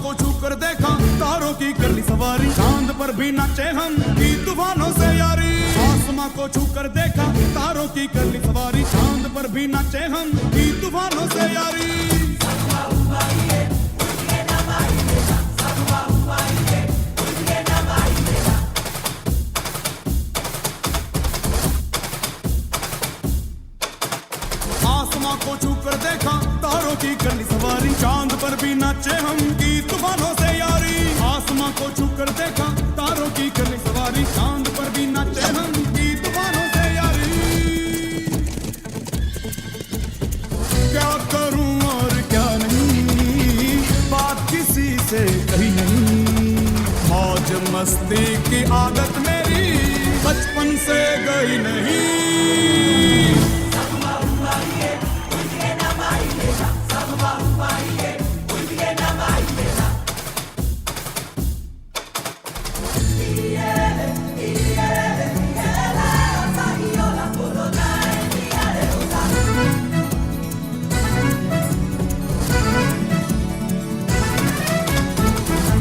को छूकर देखा तारों की कर ली सवारी, चांद पर भी नाचे हम की तूफानों से यारी। आसमां को छूकर देखा तारों की कर ली सवारी, चांद पर भी नाचे हम की तूफानों से यारी। आसमां को छूकर देखा तारों की कर ली सवारी, चांद पर भी नाचे हम की तूफानों से यारी। आसमां को छूकर देखा तारों की कर ली सवारी, चांद पर भी नाचे हम की तूफानों से यारी। क्या करूं और क्या नहीं, बात किसी से कही नहीं। मौज मस्ती की आदत मेरी बचपन से गई नहीं।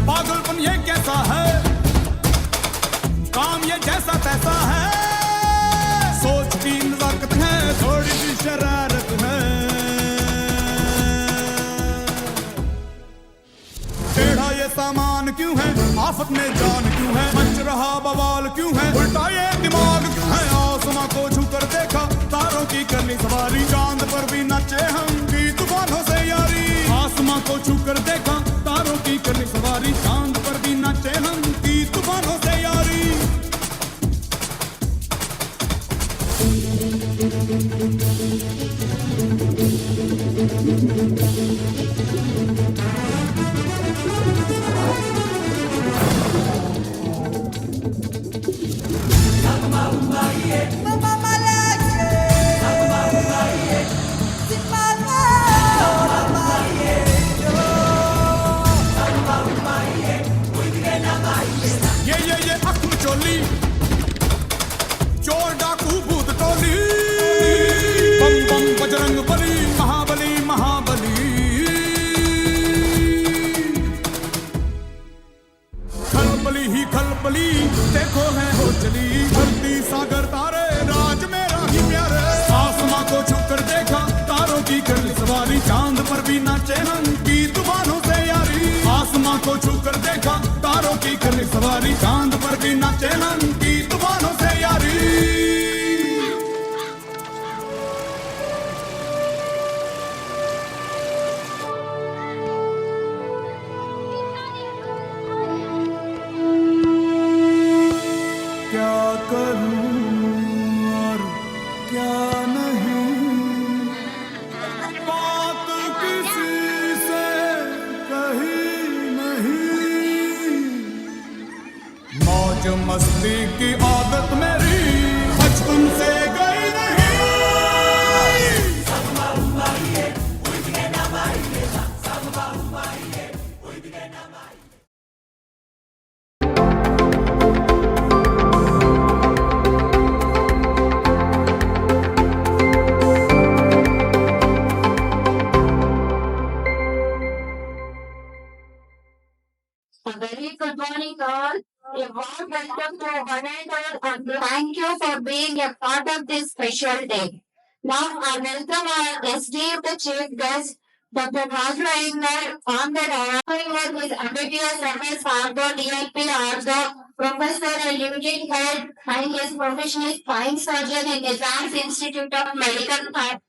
पागलपन ये कैसा है, काम ये जैसा तैसा है, सोच की नजाकत है, थोड़ी सी शरारत है। टेढ़ा ये सामान क्यों है, आफत में जान क्यों है, मच रहा बवाल क्यों है, उल्टा ये दिमाग क्यों है। आसमां को छूकर देखा तारों की कर ली सवारी, चांद पर भी नाचे हम की तूफानों से यारी। आसमां को छूकर देखा तारों की कर ली सवारी, चांद पर भी नाचे हम की तूफानों से यारी। ये अख्म चोली, चोर डाकू भूत टोली, बम बम बजरंग बली, महाबली महाबली। खलबली ही खलबली देखो है हो चली, धरती सागर तारे राज मेरा ही प्यारे। आसमां को छूकर देखा तारों की कर ली सवारी, चांद पर भी नाचे हम की तूफानों से यारी। आसमां को छूकर देखा तारों की कर ली सवारी, चांद पर भी नाचे हम की तूफानों से यारी। क्या करूं और क्या नहीं, बात किसी से कही नहीं। मौज मस्ती की आदत मेरी बचपन से गई नहीं। A very good morning all. A warm welcome to Vanadar and thank you for being a part of this special day. Now I welcome our SDF Chief Guest, Dr. Raju Iyengar, on the honoring with Ambitious MS Argo, DLP Argo, Professor and Unit Head, and his profession is Spine Surgeon in Advanced Institute of Medical Science.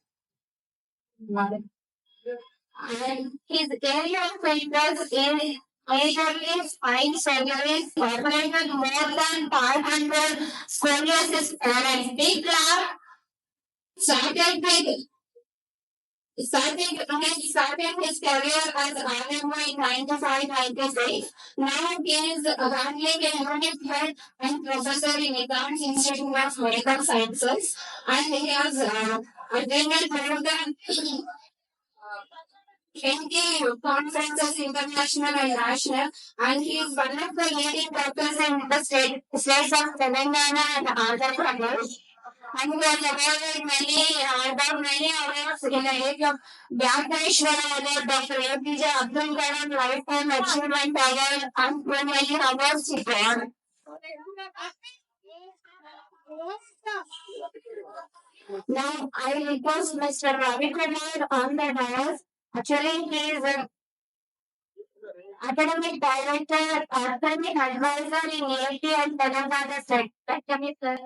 And his area of interest is majorly spine surgeries, operated more than 500 scoliosis parents. Big lab started his career as RMO in 95-96. Now he is currently a unit head and professor in Advanced Institute of Medical Sciences, and he has attended more than 20 conferences, international and national, and he is one of the leading doctors in the states of Telangana and Andhra Pradesh. and he was awarded many awards in the age of Bhyakareshwara Award, Dr. APJ Abdul Kalam Lifetime Achievement Award, and many awards he won. Now I request Mr. Ravi Kumar on the dais. Actually, he is an academic director, academic advisor in AP and Telangana state. Academic, sir.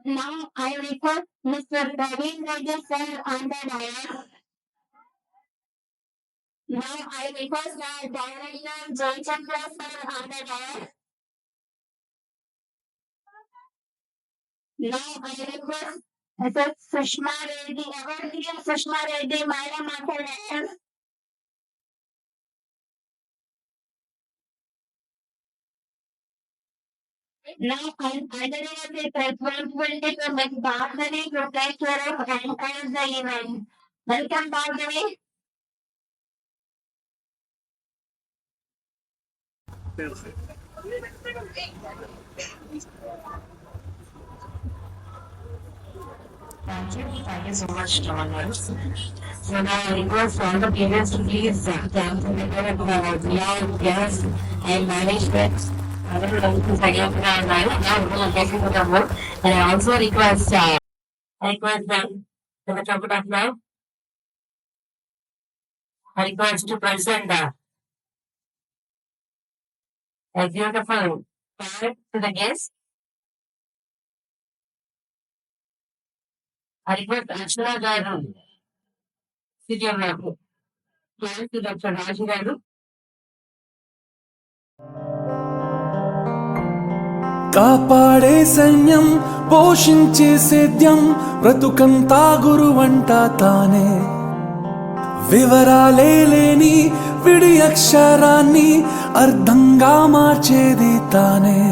Now I request Mr. Praveen Reddy sir on the dais. Now I request our director Jayachandra sir on the dais. Now I request Mrs. Sushma Reddy, evergreen Sushma Reddy, Madam Mathur. Now I'm handing over the responsibility to Ms. Bhargani to take care of and end the event. Welcome, Bhargani. Thank you so much, Thomas. So now I request all the parents to please thank the guests and management. I will to second and now getting to the book. And I also request them to the top of now. I request to present a beautiful card to the guests. I request Ashura Garu, City of Rapu, to Dr. Raji Garu. కాపాడే సైన్యం పోషించే సేద్యం బ్రతుకంతా గురువంట తానే వివరాలే లేని విడి అక్షరాన్ని అర్థంగా మార్చేది తానే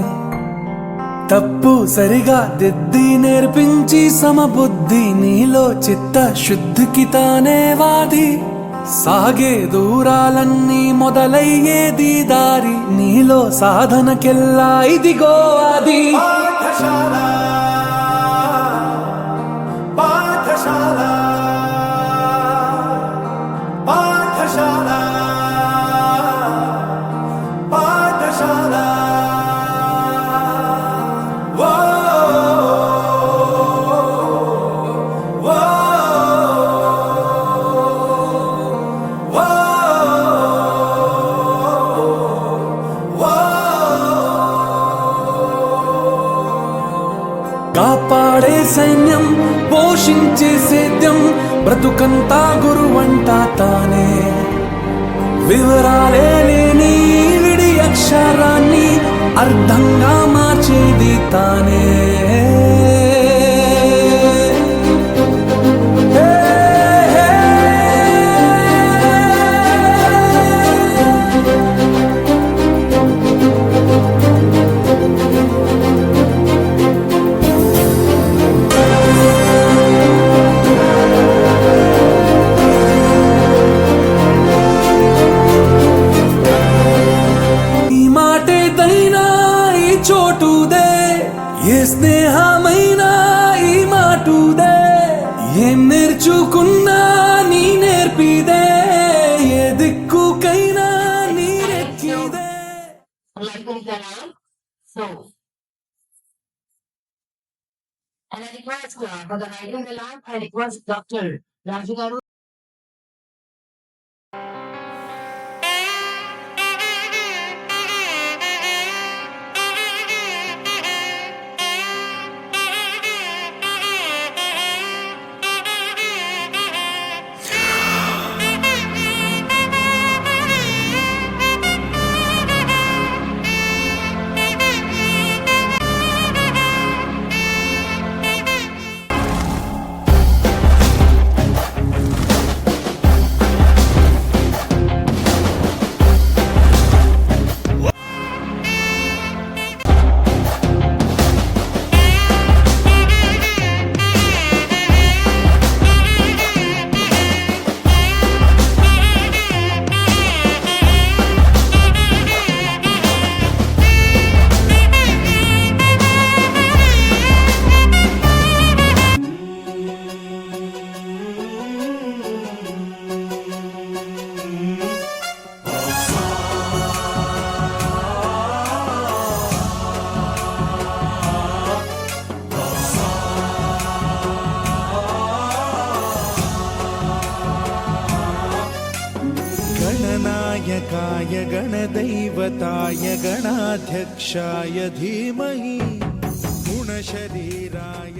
తప్పు సరిగా దిద్ది నేర్పించి సమబుద్ధి నీలో చిత్త శుద్ధికి తానే వాది సాగే దూరాలన్నీ మొదలయ్యేది దారి నీలో సాధనకెల్లా ఇదిగో అది పాఠశాల పాఠశాల పాఠశాల పాఠశాల కాపాడే సైన్యం పోషించే సేద్యం బ్రతుకంతా గురువంట తానే వివరాలే లేని విడి అక్షరాన్ని అర్థంగా మార్చేది తానే చోటుదే ఏ స్నేహమైనా ఈ మాటుదే ఏం నేర్చుకున్నా నీ నేర్పిదే ఏ దిక్కుకైనా నీ రెక్కిదే So, and I request for the writing the lamp, I request Dr. Raju Garu. गणाधिपाय गणदैवताय गणाध्यक्षाय धीमहि गुणशरीराय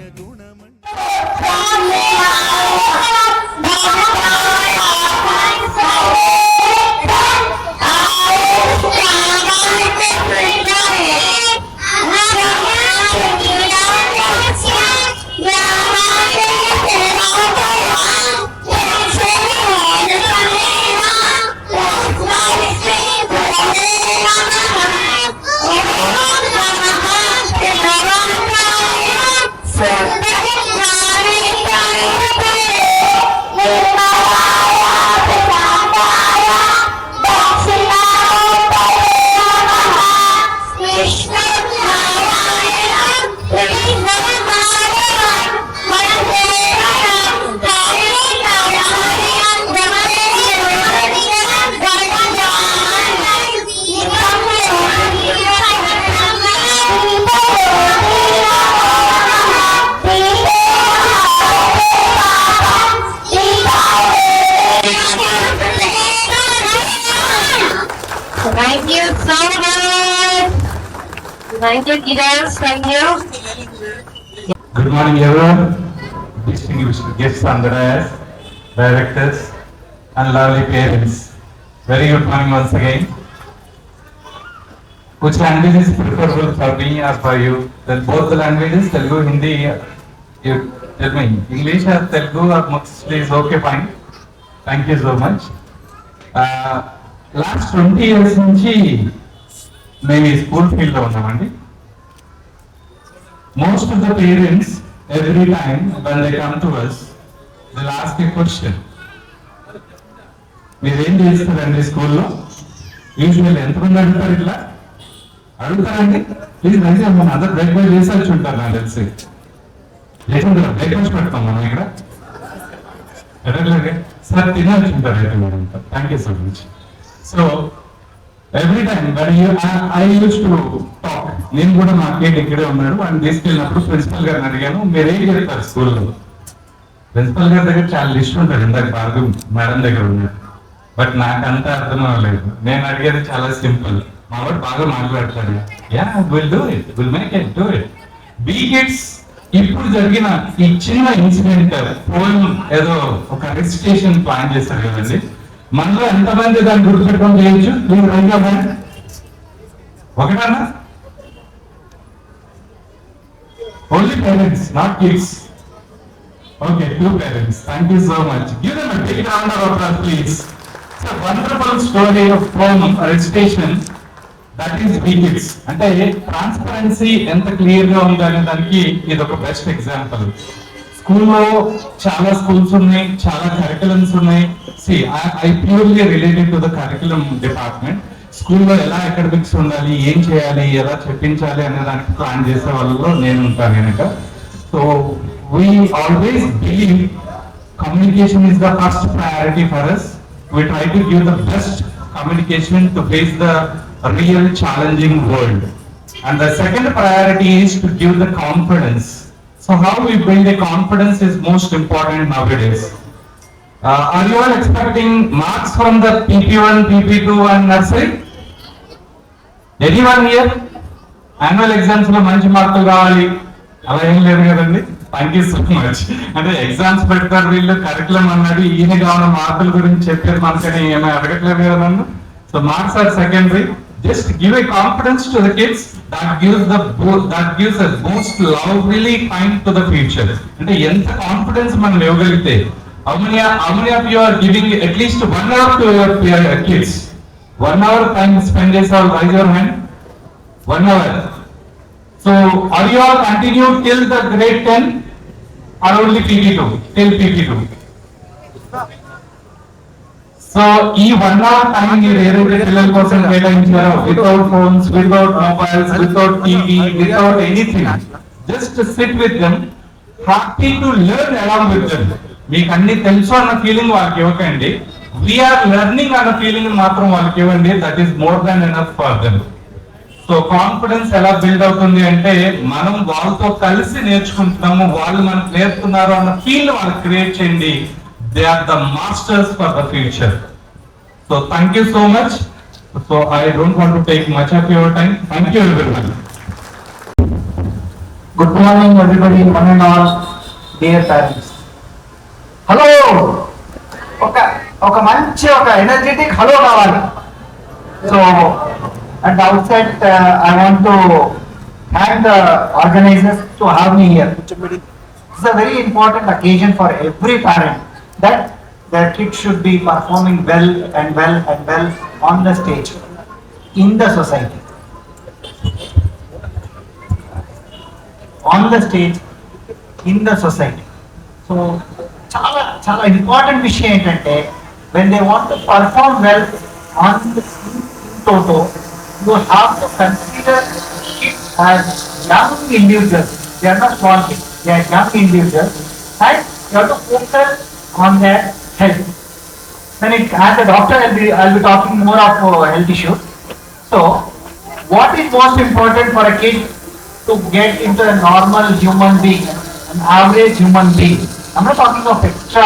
Thank you so much. Thank you, kiddos. Thank you. Good morning, everyone. Distinguished guests on the dais, directors, and lovely parents. Very good morning once again. Which language is preferable for me or for you? Then both the languages, Telugu, Hindi. You tell me, English or Telugu or mostly is okay, fine. Thank you so much. Last 20 years నుంచి మేము ఈ school ఫీల్డ్లో ఉన్నామండి. Most of the parents, every time when they come to us, they'll ask a question. మీరేం చేస్తారండి స్కూల్లో? Usually ఎంతమంది అడుగుతారు ఇట్లా? అడుగుతారండి? ప్లీజ్ రైజ్ మన అందరు బ్రేక్ఫాస్ట్ చేసి ఉంటారు నాకు తెలిసి. లేకుండా బ్రేక్ఫాస్ట్ పెడతాం మనం ఇక్కడ. ఎడగలేదే సార్ తినాల్సి ఉంటారు అయితే madam. Thank you so much. So every time I use to talk. నేను కూడా మా కేట్ ఇక్కడే ఉన్నాడు అని తీసుకెళ్ళినప్పుడు ప్రిన్సిపల్ గారిని అడిగాను, మీరేం చెప్తారు స్కూల్లో? ప్రిన్సిపల్ గారి దగ్గర చాలా లిస్ట్ ఉంటుంది, ఇందాక భార్గవ్ మేడం దగ్గర ఉన్నాడు. బట్ నాకు అంత అర్థం అవ్వలేదు. నేను అడిగేది చాలా సింపుల్. మా వాడు బాగా మాట్లాడతాడు, yeah will do it, will make it, do it. Be kids ఇప్పుడు జరిగిన ఈ చిన్న ఇన్సిడెంట్ పోయిన ఏదో ఒక రిజిస్ట్రేషన్ ప్లాన్ చేస్తారు కదండి, మనలో ఎంతమంది దాన్ని గుర్తుపెట్టుకొని చేయొచ్చు? మీరు రైగా ఒకటన్నా? Only parents, not kids. Okay, 2 parents. Thank you so much. Give them a big round of applause, please. It's a wonderful story of from registration. That is BKIDS. అంటే ట్రాన్స్పరెన్సీ ఎంత క్లియర్ గా ఉందనే దానికి ఇది ఒక బెస్ట్ ఎగ్జాంపుల్. స్కూల్లో చాలా schools ఉన్నాయి, చాలా కరికులమ్స్ ఉన్నాయి. See I purely related to the curriculum department. స్కూల్లో ఎలా అకాడమిక్స్ ఉండాలి, ఏం చేయాలి, ఎలా చెప్పించాలి అనే దానికి ప్లాన్ చేసే వాళ్ళలో నేను ఉంటాను కనుక. So we always believe communication is the first priority for us. We try to give the best communication to face the real challenging world. And the second priority is to give the confidence. So how we build a confidence is most important nowadays. Are you all expecting marks from the PP1, PP2 and nursery? Anyone here? Annual exams lo manchi markuలు కావాలి అలా ఏం లేదు కదండి. Thank you so much. అంటే exams పెడతారు వీళ్ళు, curriculum అన్నాడు, ఈయన కావాల మార్కుల గురించి చెప్పారు మనకని ఏమీ అడగట్లేదు కదన్నా. So marks are secondary. Just give a confidence to the kids that gives a boost lovely kind to the future. అంటే ఎంత కాన్ఫిడెన్స్ మనం ఇవ్వగలిగితే. how many of you are giving at least 1 hour to your kids? 1 hour time spend చేసారు, raise your hand. 1 hour. So are you all continue till the grade 10 or only PP2 till PP2? So ఈ 1 hour time మీరు ఏదైతే పిల్లల కోసం కేటాయించారో, without phones, without mobiles, without TV, without anything, just sit with them, happy to learn along with them. మీకు అన్ని తెలుసు అన్న ఫీలింగ్ వాళ్ళకి ఇవ్వకండి, వీఆర్ లెర్నింగ్ అన్న ఫీలింగ్ మాత్రం వాళ్ళకి ఇవ్వండి. That is more than enough for them. So confidence ఎలా బిల్డ్ అవుతుంది అంటే మనం వాళ్ళతో కలిసి నేర్చుకుంటున్నాము, వాళ్ళు మనకు నేర్పుతున్నారు అన్న ఫీల్ వాళ్ళకి క్రియేట్ చేయండి. They are the masters for the future. So thank you so much. So I don't want to take much of your time. Thank you everyone. Good morning, everybody, one and all, dear parents. Hello ఒక మంచి energetic hello కావాలి. So at the outset I want to thank the organisers to have me here. It's a very important అకేజన్ for every parent that their kid should be performing well on the stage in the society. On the stage in the society. So చాలా important విషయం ఏంటంటే when they want to perform well on the toto, you have to consider kids as young individuals. They are not small kids, they are young individuals, and you have to focus on their health. When it, as a doctor, I'll be talking more of health issues. So what is most important for a kid to get into a normal human being, an average human being? I'm not talking of extra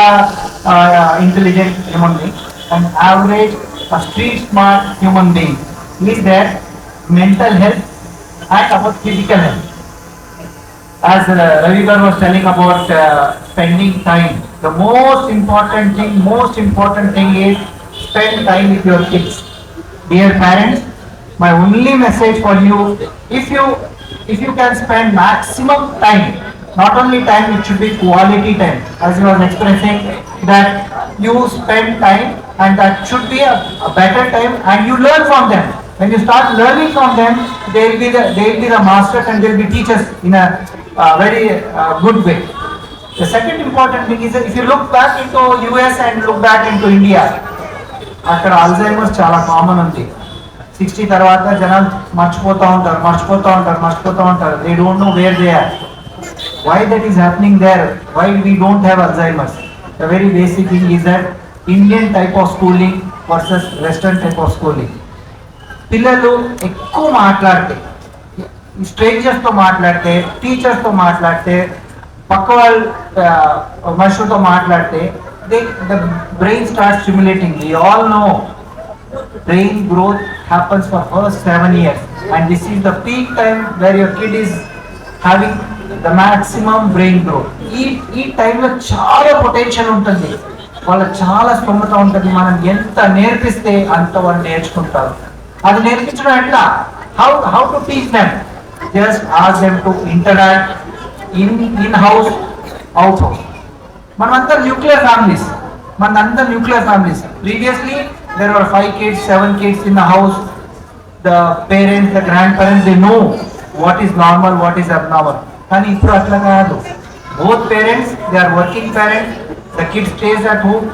intelligent human being. An average, a street smart human being is their mental health and about physical health. As Ravi Garu was telling about spending time, the most important thing is spend time with your kids. Dear parents, my only message for you, if you can spend maximum time, not only time, it should be quality time. As you was expressing that you spend time and that should be a better time and you learn from them. When you start learning from them, they will be the masters and they will be teachers in a very good way. The second important thing is that if you look back into US and look back into India, అక్కడ Alzheimer's చాలా common ఉంది. 60 తర్వాత జనాలు మర్చిపోతూ ఉంటారు. They don't know where they are. Why that is happening there? Why we don't have Alzheimer's? The very basic thing is that Indian type of schooling versus Western type of schooling. పిల్లలు ఎక్కువ మాట్లాడితే, స్ట్రేంజర్స్తో మాట్లాడితే, టీచర్స్తో మాట్లాడితే, పక్క వాళ్ళ మనుషులతో మాట్లాడితే, the brain starts stimulating. We all know brain growth happens for first 7 years, and this is the peak time where your kid is having the maximum brain growth. ఈ టైంలో చాలా పొటెన్షియల్ ఉంటుంది, వాళ్ళకి చాలా స్తోమత ఉంటుంది. మనం ఎంత నేర్పిస్తే అంత వాళ్ళు నేర్చుకుంటారు. అది నేర్పించడం ఎట్లా? How to teach them? Just ask them to interact in house, out house. మనమంతా nuclear families. Previously there were 5 kids, 7 kids in the house. The parents, the grandparents, they know what is normal, what is abnormal. కానీ ఇప్పుడు అట్లా కాదు. Both parents, they are working parents. The kid stays at home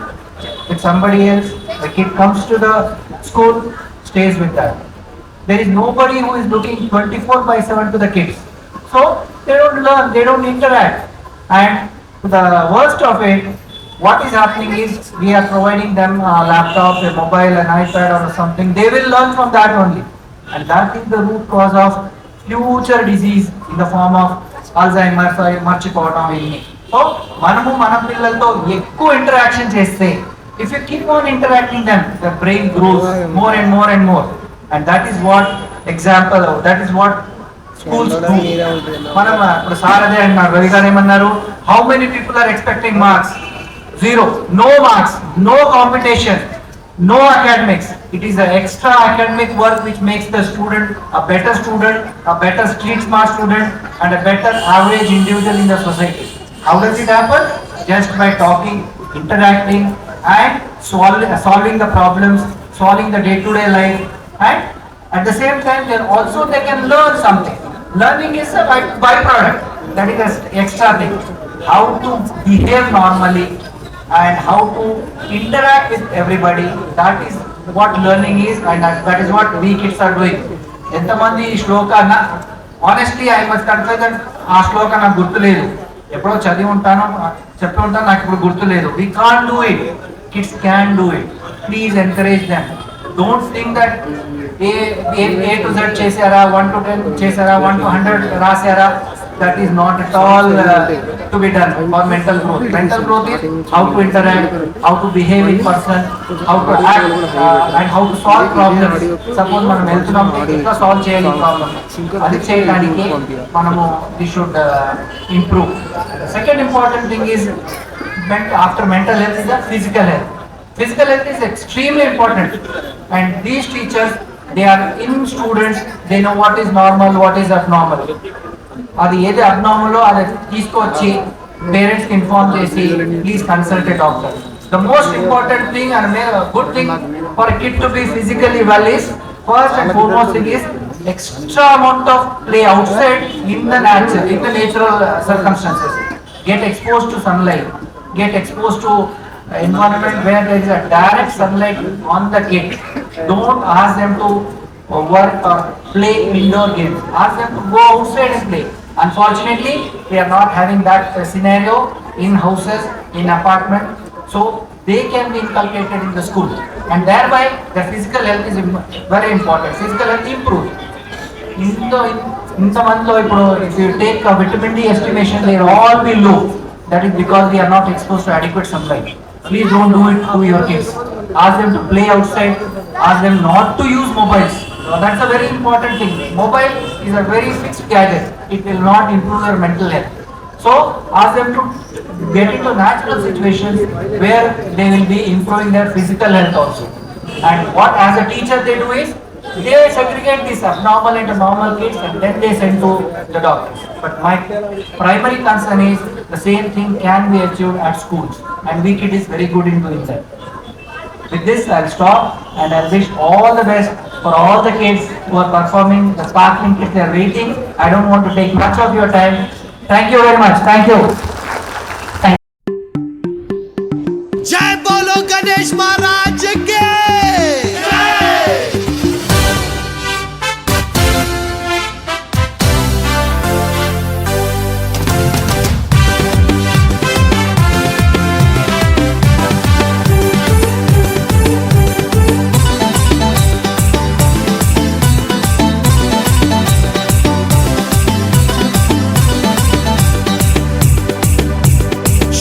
with somebody else. The kid comes to the school, stays with that. There is nobody who is looking 24/7 to the kids. So they don't learn, they don't interact. And the worst of it, what is happening is we are providing them a laptop, a mobile, an iPad or something. They will learn from that only. And that is the root cause of future disease in the form of Alzheimer's or మర్చిపోవడం ఇన్ని. So మనము మన పిల్లలతో ఎక్కువ interaction చేస్తే, if you keep on interacting them, the brain grows more and more. And that is what schools do. మనం ఇప్పుడు sir అదే అన్నారు, రవి గారు ఏమన్నారు, how many people are expecting marks? 0. No marks, no competition, no academics. It is the extra academic work which makes the student a better street smart student, and a better average individual in the society. How does it happen? Just by talking, interacting, and solving the problems, solving the day-to-day life, and at the same time they can learn something. Learning is a byproduct. That is the extra thing. How to behave normally and how to interact with everybody. That is what learning is, and that is what we kids are doing. ఎంతమంది ఈ శ్లోక, honestly I must confess that ఆ శ్లోక నాకు గుర్తులేదు. ఎప్పుడో చదివి ఉంటాను, చెప్పి ఉంటాను, నాకు ఇప్పుడు గుర్తులేదు. We can't do it. Kids can do it. Please encourage them. Don't think that A to Z చేశారా, 1 to 10 చేశారా, 1 to 100 రాశారా, that is not at all to be done for mental growth. Mental growth is how to interact, how to behave in person, how to act and how to solve problems. Suppose మనం వెళ్తున్నాం ఎట్లా solve చేయాలి problem అది చేయడానికి మనము we should improve. Second important thing is after mental health is the physical health. Physical health is extremely important, and these teachers, they are in students, they know what is normal, what is abnormal. అది ఏది abnormal అది తీసుకొచ్చి parents కి inform చేసి please consult a doctor. The most important thing and good thing for kid to be physically well is first and foremost thing is extra amount of play outside in the natural circumstances. Get exposed to sunlight, get exposed to environment where there is a direct sunlight on the kid. Don't ask them to work or play indoor games. Ask them to go outside and play. Unfortunately, we are not having that scenario in houses, in apartment. So they can be inculcated in the school, and thereby the physical health is very important. Physical health improves. ఇంతమందిలో ఇప్పుడు if you take a vitamin D estimation, they all be low. That is because we are not exposed to adequate sunlight. Please don't do it to your kids. Ask them to play outside. Ask them not to use mobiles. That's a very important thing. Mobile is a very fixed gadget. It will not improve their mental health. So ask them to get into natural situations where they will be improving their physical health also. And what as a teacher they do is they segregate these abnormal and normal kids and then they send to the doctors. But my primary concern is the same thing can be achieved at schools, and WeKid is very good in doing that. With this, I'll stop and I wish all the best for all the kids who are performing the sparkling kids. They are waiting. I don't want to take much of your time. Thank you very much. Thank you. जय बोलो गणेश महाराज के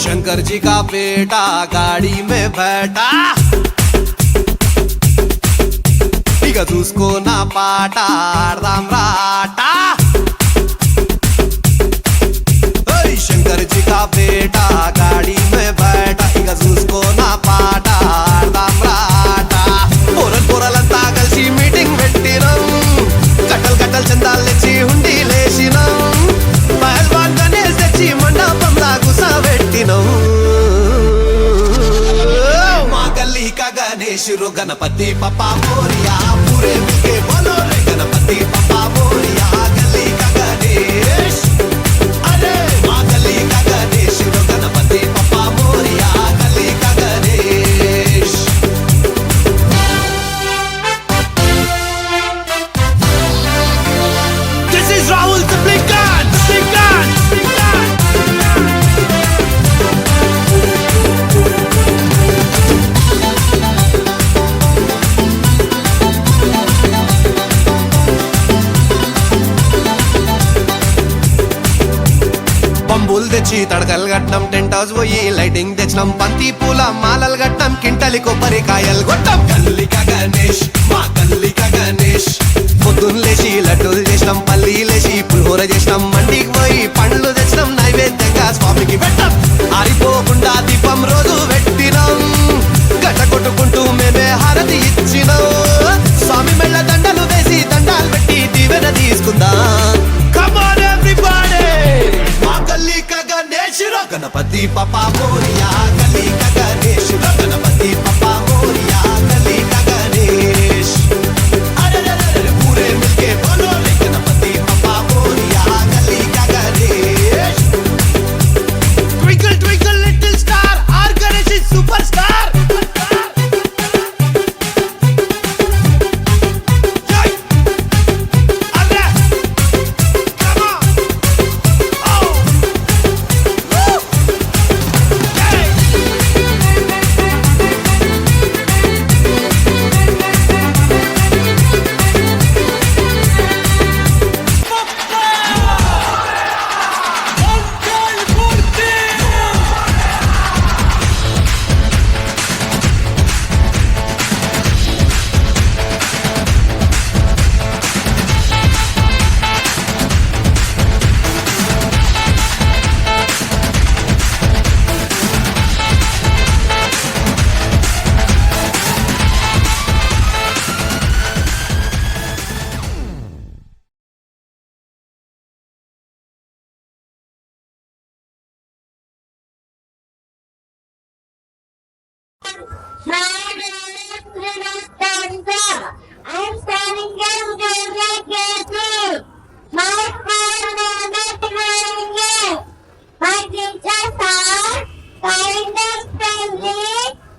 शंकर जी का बेटा गाड़ी में बैठा, इक उसको ना पाटा राम राटा. शंकर जी का बेटा गाड़ी में बैठा, इक उसको ना पाटा राम राटा. पोरल पोरలంతా కలిసి మీటింగ్ పెట్టినం, కట్టల్ కట్టల్ చందాలు తెచ్చి హుండీ లేసినం, పహల్వాన్ గణేష్ తెచ్చి మండపంలా గుసబెట్టినం. మా గల్లీ కా గణేష్ रो गणपति पप्पा मोरिया, पूरे मिलके बोलो रे गणपति पप्पा मोरिया. गली का गणेश, अरे माँ गली का गणेश रो गणपति पप्पा मोरिया. गली का Ganesh. This is Rahul the Blinkan, Blinkan, Blinkan. పంబులు తెచ్చి తడకలు కట్నం, టెంట్ హౌస్ పోయి లైటింగ్ తెచ్చినాం, బంతి పూల మాలలు కట్నం, కింటలి కొబ్బరికాయలు కొట్టాం. గల్లిక గణేష్, మా గల్లిక గణేష్. పొద్దున్న లేచి లడ్డూలు చేసినాం, పల్లీలేసి పులిహోర చేసినాం, మండికి పోయి పండ్లు తెచ్చినాం, నైవేద్యంగా స్వామికి పెట్టాం. ఆరిపోకుండా దీపం రోజు పెట్టినాం, గట్ట కొట్టుకుంటూ మేమే హారతి ఇచ్చినాం. స్వామి మెళ్ళ దండలు వేసి దండాలు పెట్టి దీవెన తీసుకుందాం. Come on everybody, మా గల్లీ కా గణేష్ रो गणपति पप्पा मोरिया. गली का गणेश रो गणपति पप्पा मोरिया. गली का गणेश, अरे पूरे मिलके बोलो welcome to the my school name is Ranga. My teachers are kind and friendly,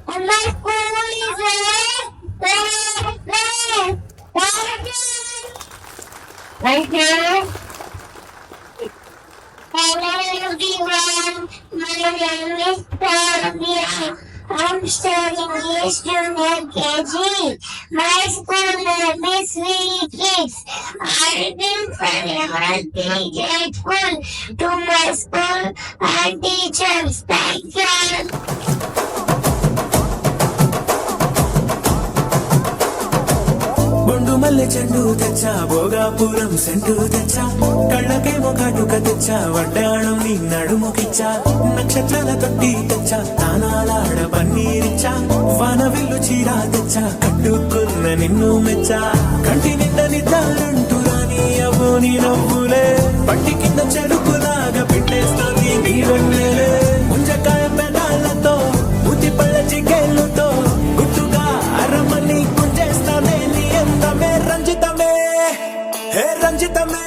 and my school is very great. Thank you. Hello everyone, my name is Tanya. I'm studying English Junior KG. My school name is Sweet Kids. I will forever be grateful to my school and teachers. Thank you. బొండు మల్లె చెండు తెచ్చా Bhogapuram scent తెచ్చా కళ్ళకేమో కాటుక తెచ్చా వడ్డాణం నీ నడుముకిచ్చా నక్షత్రాల తొట్టి తెచ్చా తానాలాడ పన్నీరిచ్చా వానవిల్లు చీరా తెచ్చా కట్టుకున్న నిన్ను మెచ్చా కంటి నిండా నిద్దారంటూ రాని అవ్వు నీ నవ్వులే పట్టి కింద చెరుకులాగా పెట్టేస్తుంది నీ వెన్నెలే ముంజకాయ పెనాలతో ముతి పళ్ళ చికెళ్ళుతో గుట్టుగా అరమని గుంజేస్తానే నీ అందమే రంజితమే హే రంజితమే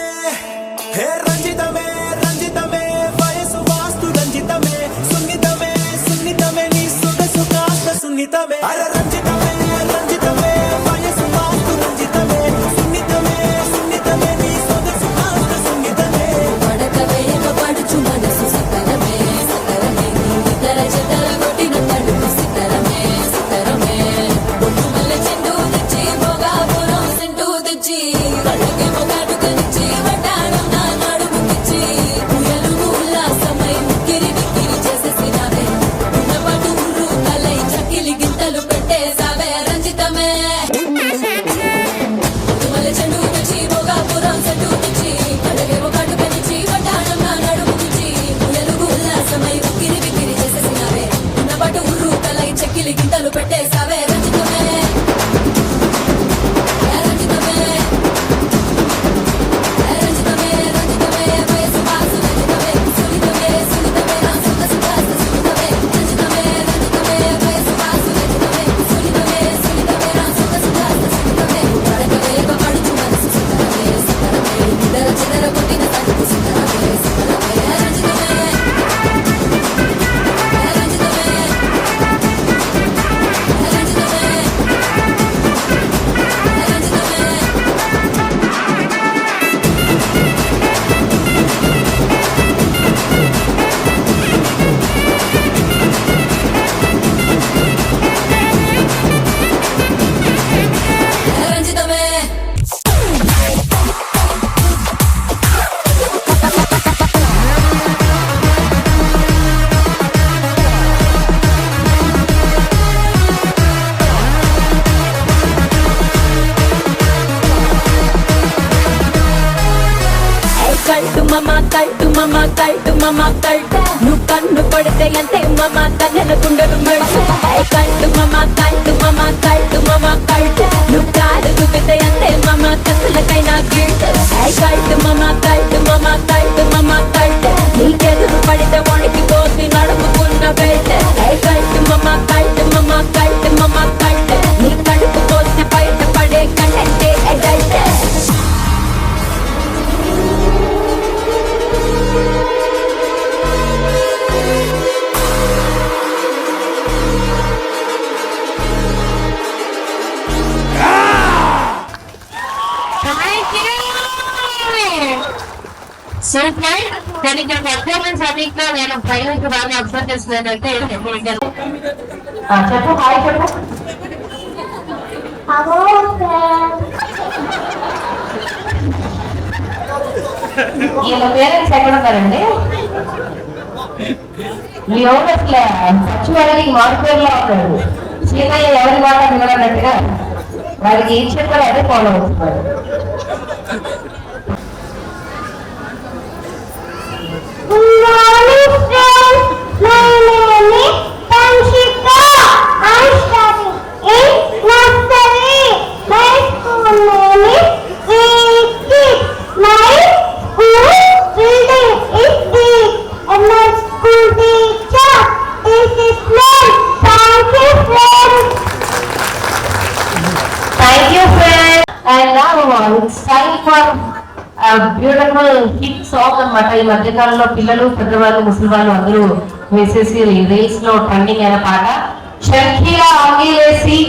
హే రంజితమే రంజితమే వయసు వాస్తు రంజితమే సున్నితమే సున్నితమే నీ సొగసు కాస్త సున్నితమే అర రంజితమే రంజితమే వయసు వాస్తు రంజితమే సున్నితమే సున్నితమే నీ సొగసు కాస్త సున్నితమే పడకవేగ పడుచు మనసు సకరమే సకరమే ఇతర చెదర కొట్టిన తడుపు సితరమే సితరమే బొట్టు మల్లె చెండు తెచ్చి భోగాపురం సెంటు తెచ్చి కళ్ళకి మొగాటుకనిచ్చి వడ్డాణం నా నడుముకిచ్చి ఉయ్యలుగు ఉల్లాసమై ముక్కిరి విక్కిరి చేసేసినావే ఉన్నపాటు ఉర్రు తలై చకిలి గింతలు పెట్టేసావే రంజితమే మల్లె చెండు తెచ్చి భోగాపురం సెంటు తెచ్చి కళ్ళకి మొగాటుకనిచ్చి వడ్డాణం నా నడుముకిచ్చి ఉయ్యలుగు ఉల్లాసమై ముక్కిరి విక్కిరి చేసేసినావే ఉన్నపాటు ఉర్రు తలై చకిలి గింతలు పెట్టేసావే రంజితమే రంజితమే రంజితమే రంజితమే వయసు వాసు రంజితమే సునితమే సునితమే నా సొగసు కాస్త సునితమే రంజితమే రంజితమే వయసు వాసు రంజితమే సునితమే సునితమే నా సొగసు కాస్త సునితమే పడకవేగ పడుచు మనసు సుతరమే సుతరమే ఇతర చెదర కొట్టిన తడుపు సుతరమే సుతరమే రంజితమే రంజితమే రంజితమే కల్టు మమ కల్టు నువ్వు కన్ను కొడితే అంతే మమ కన్నెల కుండలు మెడుసు కల్టు మమ కల్టు నువ్వు కాలు దుబ్బితే అంతే మమ కసులకైనా గిల్టు కల్టు మమ కల్టు నీకెదురు పడితే వణికి పోసి నడుముకున్న బెల్ట్ కల్టు మమ కల్టు నీ కడుపు పోసి బయట పడే కంటే adult Thank you. Super. Can you get performance అన్నిట్లో నేను పైలట్ బాగా అబ్జర్వ్ చేస్తున్నానంటే చెప్పు హాయ్ చెప్పు వీళ్ళ పేరెంట్స్ ఎక్కడ ఉన్నారండి మీ ఓనర్స్లే సచివాలయానికి మారుపేరులో ఉన్నాడు సీతయ్య ఎవరి మాట వినన్నట్టుగా వారికి ఏం చెప్పారో అదే ఫాలో అవుతున్నారు And బ్యూటిఫుల్ హిట్ సాంగ్ అన్నమాట. ఈ మధ్య కాలంలో పిల్లలు, పెద్దవాళ్ళు, ముసలి వాళ్ళు అందరూ వేసేసి రేస్ లో ట్రెండింగ్ అయిన పాట. షర్ఖీలా అంగీలేసి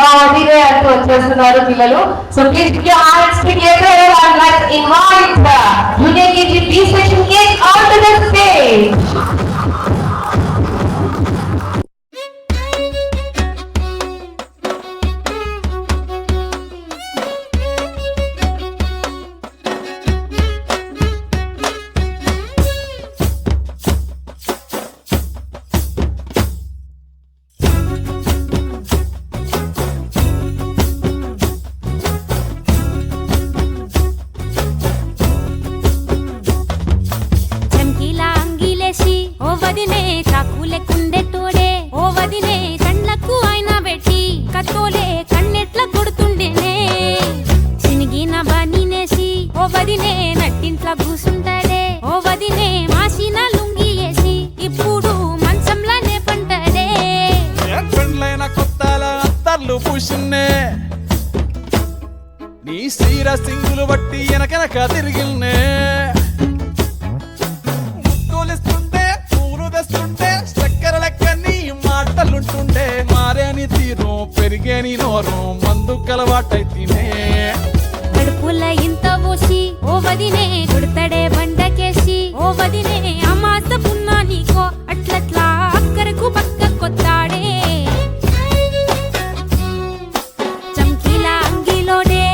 అదిరే అంటూ వచ్చేస్తున్నారు పిల్లలు. So please give your hands together and let's invite the junior KG B section kids on to the stage. నీ శ్రీర సింగులు బట్టి వెనకనక తిరిగిల్నే ముక్కులిస్తుంటే పూలు తెస్తుంటే చక్కెర లెక్క నీ మాటలుంటుండే మారేని తీరు పెరిగేని నోరు మందు కలవాటైతేనే కడుపుల ఇంత పోసి ఓ వదినే కొడతడే బండకేసి ఓ వదినే అమాస పున్నా నీకో అట్లట్లా అక్కరకు పక్క కొత్తాడే చంకీలా అంగిలోడే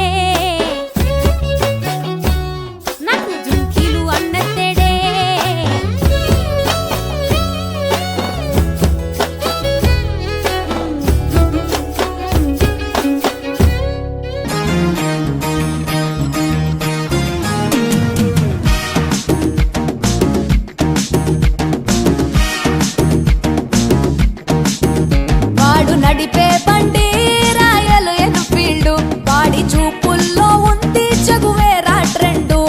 నాకు జుంకీలు అన్నత్తేడే వాడు నడిపే బండి రాయలు ఎన్ఫీల్డ్ వాడి చూపుల్లో ఉంది జగువేరా ట్రెండు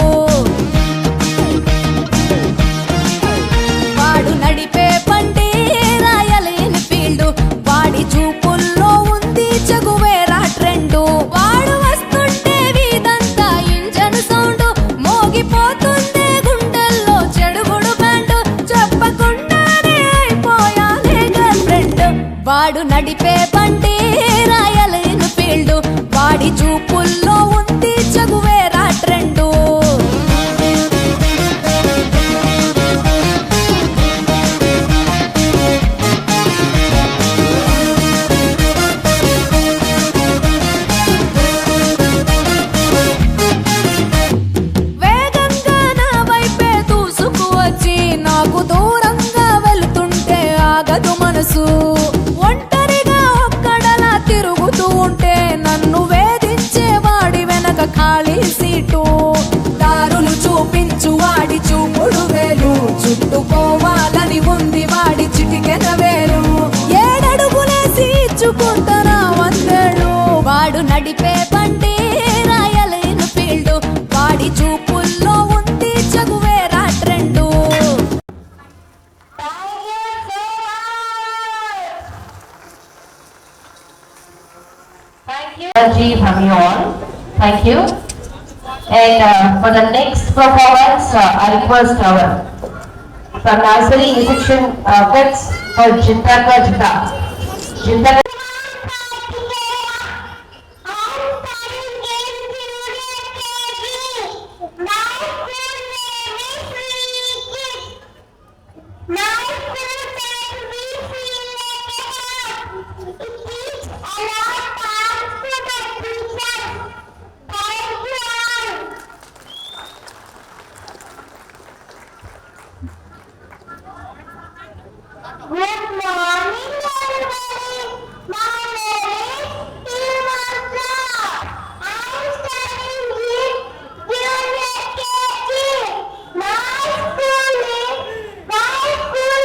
వాడు నడిపే బండి రాయలు ఎన్ఫీల్డ్ వాడి చూపుల్లో ఉంది జగువేరా ట్రెండు వాడు వస్తుంటే వీధంతా ఇంజన్ సౌండ్ మోగిపోతుందే గుండెల్లో చెడుగుడు బ్యాండ్ చెప్పకుండానే అయిపోయానే గర్ల్ ఫ్రెండ్ వాడు నడిపే బండి రాయల్ ఎన్ఫీల్డ్ వాడి చూపుల్లో ఉంది జగువేరా ట్రెండు వేగంగా నా వైపే దూసుకు వచ్చి నాకు దూరంగా వెళుతుంటే ఆగదు మనసు ఒంటరిగా ఒక్కడలా తిరుగుతూ ఉంటే నన్ను వేధించే వాడి వెనక ఖాళీ సీటు దారులు చూపించు వాడి చూపుడు వేలు చుట్టుకోవాలని ఉంది వాడి చిటికెన వేలు ఏడడుగులేసి ఇచ్చుకుంటారా వందేళ్ళు వాడు నడిపే బండి రాయల్ ఎన్ఫీల్డ్ వాడి చూపుల్లో ఉంది జగువేరా trend Thank you, energy from you all. Thank you. And for the next performance, I request our from nursery section kids for Jintaka Jita. Jintaka. Good morning, everybody. My name is Ilmasa. I'm studying in Junior KG. My school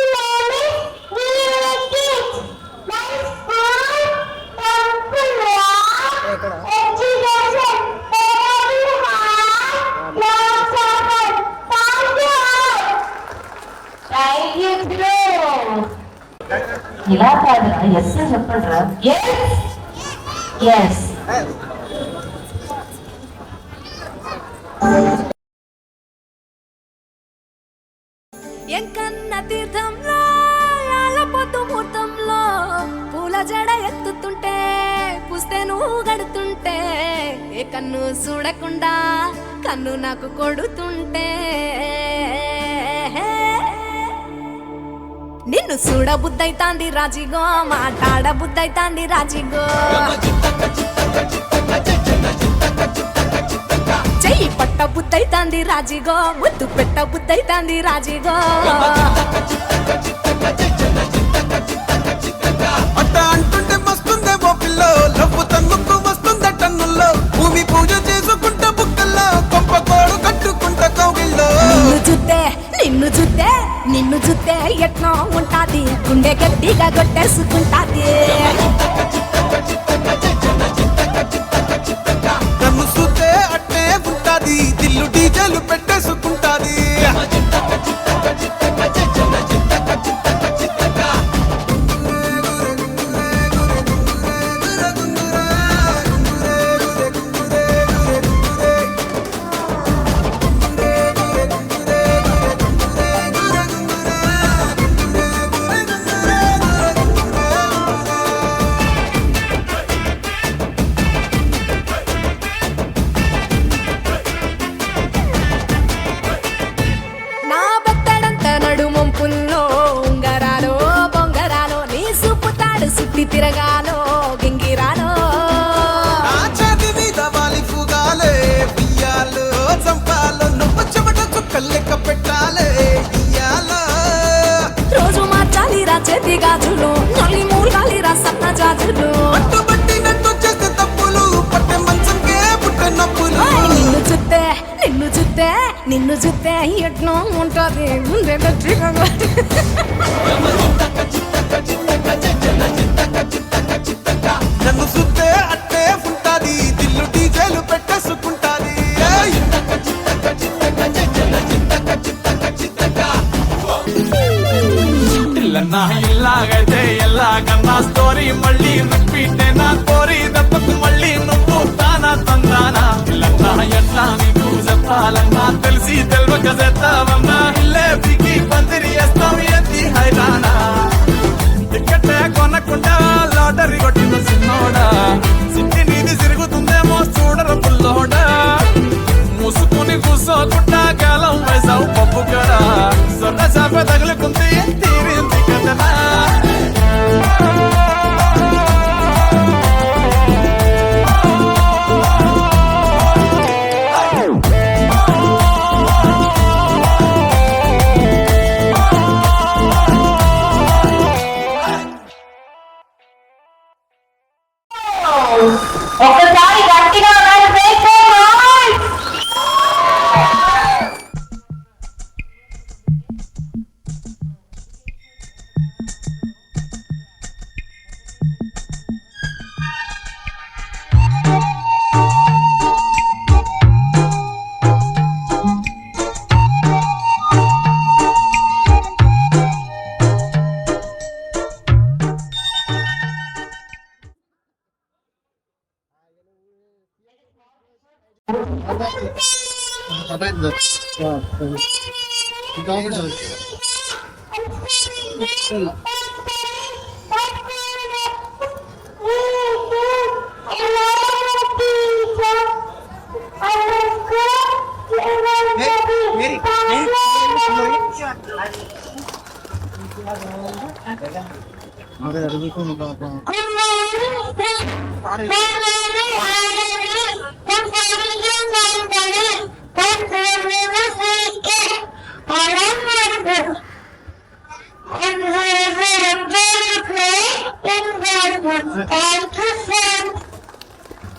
name is Junior Kids. My school Temple Rock Education. Very hard. Lots of fun. Thank you all. Thank you, bro. ఇలా కాదురా yes చెప్పండి రా. Yes Enkanna తీర్థంలో పొద్దు ముహూర్తంలో పూల జడ ఎత్తుతుంటే పుస్తే నువ్వు గడుతుంటే ఏ కన్ను చూడకుండా కన్ను నాకు కొడుతుంటే నిన్ను చూడ బుద్ధైతాంది రాజిగో మాట్లాడ బుద్ధైతాంది రాజిగో చెయ్యి పట్ట బుద్ధైతాంది రాజిగో ముద్దు పెట్ట బుద్ధైతాంది రాజిగో అట్ట అంటుంటే మస్తుందే ఓ పిల్లో లవ్వు తన్నుకు వస్తుందే టన్నుల్లో భూమి పూజ చేసుకుంటా బుక్కల్లో కొంప కోడు కట్టుకుంటా కౌగిల్లో నిన్ను చూస్తే ఎట్లా ఉంటాది గుండె గట్టిగా కొట్టేసుకుంటాది నన్ను చూస్తే అట్టే ఉంటాది దిల్లు డీజేలు పెట్టేసుకుంటాది తిరగాలో గింగిరాలో చాటి మీద వాలి ఫుగాలే బియ్యాలు చంపాలో నువ్వు చెమట చుక్కలు లెక్క పెట్టాలే ఇయ్యాలో రోజు మార్చాలి రా చేతి గాజులు నొలి మూలాలి రా సన్న జాజులు పట్టుబట్టినట్టు చేస్తే తప్పులు పట్టే మంచంకే పుట్టే నప్పులు నిన్ను చూస్తే ఎట్నో ఉంటది ముందే గట్టిగా నన్ను చూస్తే అట్టే ఉంటాది దిల్లు డీజేలు పెట్టేసుకుంటాది ఇల్లాగైతే ఎల్లాగన్నా స్టోరీ మళ్ళీ రిపీట్ నా కోరి దెబ్బకు మళ్ళీ నువ్వు తానా తందానా ఇల్లన్నా ఎట్లా నీకు చెప్పాలన్నా తెలిసి తెలవక చేస్తావన్నా ఇల్లే పికి పందిరి వేస్తావు ఎత్తి హైరానా టికెట్టే కొనకుండా లాటరీ కొట్టిన సిన్నోడా సిట్టి నీది తిరుగుతుందేమో చూడర పుల్లోడా మూసుకుని కూసోకుండా కాలం వేసావు పప్పు కదా సొన్న చాప తగులుకుంది తీరింది కదనా ఒకసారి గట్టిగా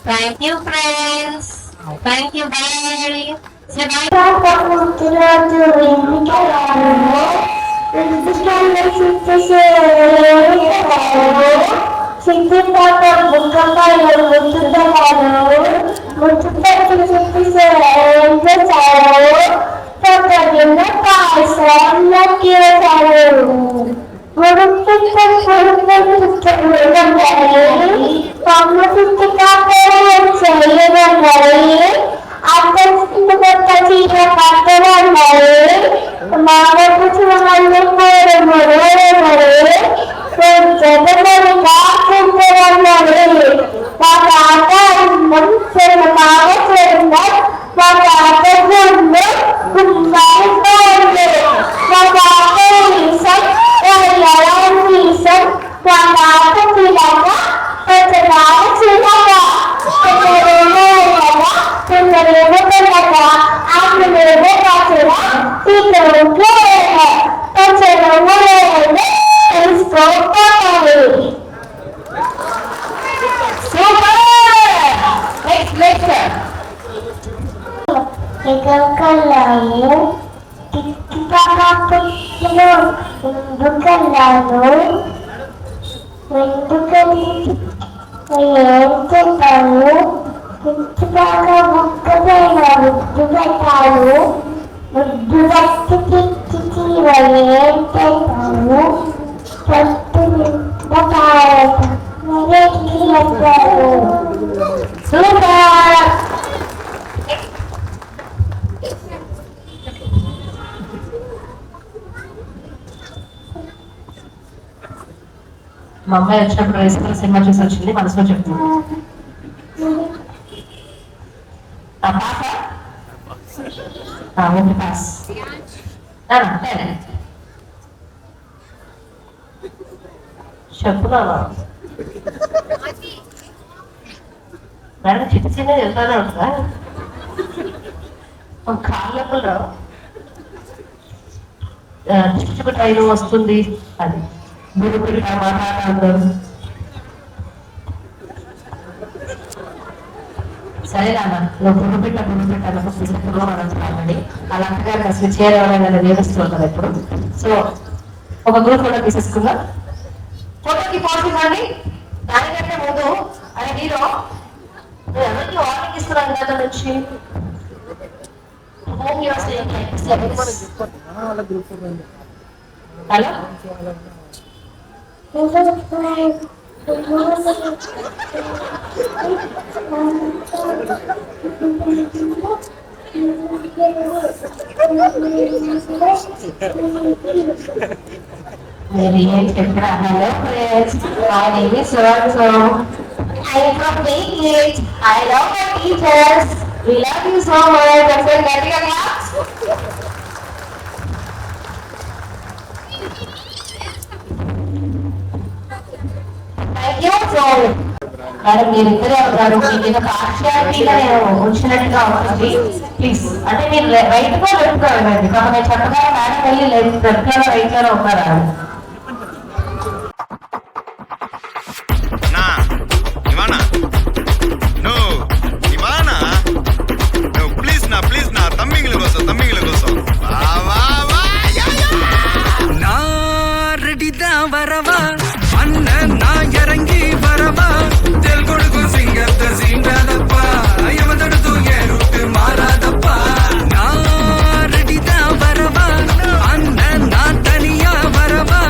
Thank you, friends. Thank you, bye. అర్థించుకుంటూ కొత్త చీర కట్టుకున్నాయి మామూలు చూడాలి జగమని కాకుంటున్నాయి మా తాత అన్నం చిన్న బాగా చేద్దాం మా తాత గుండె కుమ్మారిపోయింది మా తాత వీసం ఎలా వీసం మా తాత పిల్లక పెద్దదార చిన్నక కొందరేమో పిల్లక ఆమెమేమో పచ్చడ తీసుకో పచ్చడమో తెలుసుకోవాలి. సూపర్ నెక్స్ట్ ఎగరకల్లాము తిక్కిపాగా పుట్టిలో ఎందుకల్లాను ఎందుకని ఏం చెప్పాను తిక్కిపాగా ముక్కదైన ముద్దు పెట్టాను ముద్దు పెట్టి చీర ఏం చెప్పాను పట్టు భారత సూపర్. మా అమ్మాయి వచ్చినప్పుడు రేసుకున్న సినిమా చూసి వచ్చింది, మనసులో చెప్తుంది. చెప్పునా మేడం చిన్న చిన్న వెళ్తానే ఉంటుందా కాళ్ళకు చిట్టుకు ట్రైన్ వస్తుంది అది గురుకుడి మాట్లాడారు. సరే నాన్న నువ్వు గురుపెట్టాలకు పుస్తకంలో మనం కావాలి అలాంటిగా అసలు చేరేవాళ్ళని నియమిస్తూ ఉంటారు ఎప్పుడు. సో ఒక గ్రూప్ కూడా తీసేసుకుందాం. ఫోటోకి పాజిటివ్ అండి. దానికంటే ముందు ఆయన హీరో నువ్వు ఎవరికి వార్నింగ్ ఇస్తున్నాను కదా నుంచి hello Very hello friends, my name is Suranso. I am from Bay. I love my teachers. We love you so much. That's why getting a class. Thank you so much. Madam మీరిద్దరే ఉన్నారు, మీకు పార్షియాలిటీగా నేను ఉంచినట్టుగా ఉంటుంది. Please అంటే మీరు right గా left గా ఇవ్వండి. కాబట్టి నేను చెప్పగా మేడం వెళ్ళి లెఫ్ట్ గా రైట్ గా ఉన్నారా வரவா அண்ணன் நான் இறங்கி வரவா தெல் கொடுக்கும் சிங்கத்தை சீண்டாதப்பா எவதடுத்து என் ரூட்டு மாறாதப்பா நான் ரெடிதான் வரவா அண்ணன் நான் தனியா வரவா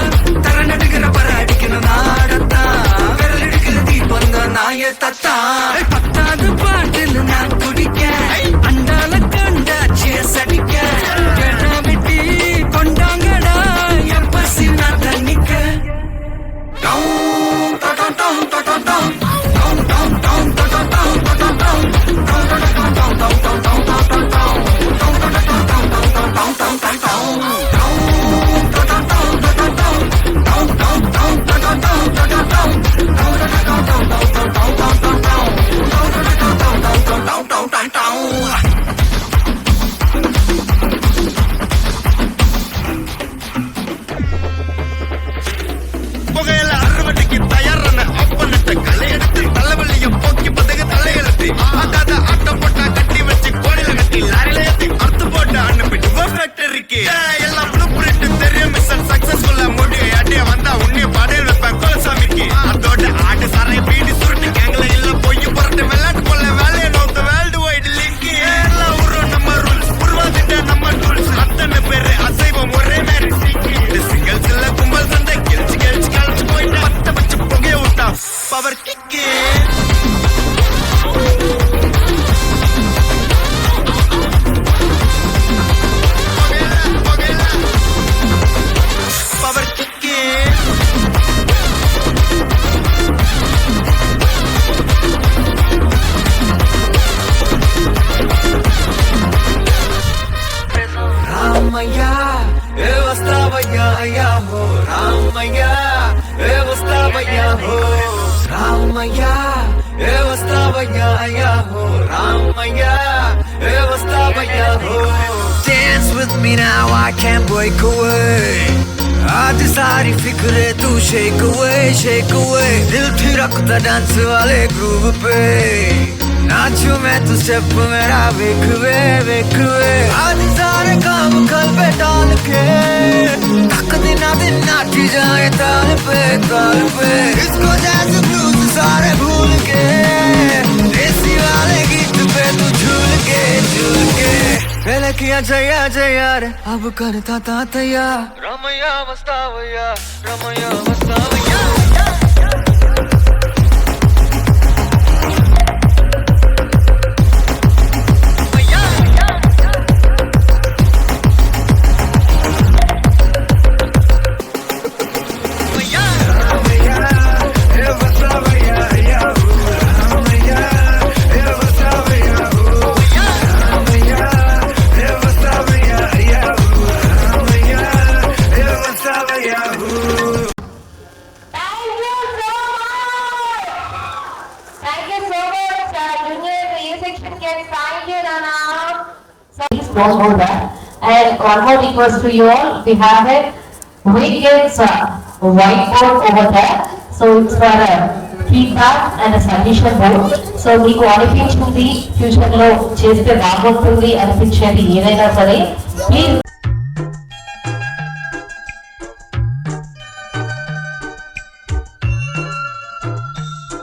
అయ్యా హో రామయ్య ఏ వస్తావయ్యా హో రామయ్య ఏ వస్తావయ్యా అయ్యా హో రామయ్య ఏ వస్తావయ్యా హో Dance with me now, I can't break away. आज सारी फिक्रे तू shake away. दिल थिरकता डांस वाले ग्रूव पे नाचू मैं तू स्टेप मेरा वेख वे आज सारे काम कल पे डाल के तक दिना दिन नाची जाए ताल पे इसको जैसे ब्लूज सारे भूल के देसी वाले गीत पे तू झूल के पहले किया जया रे अब करता था तैयार Ramaiah मस्तावैया Don't hold that. And one more request to you all, we have a weekends whiteboard over there. So it's for a feedback and a suggestion board. So మీకు అనిపించింది ఫ్యూచర్ లో చేస్తే బాగుంటుంది అనిపించేది ఏదైనా సరే ప్లీజ్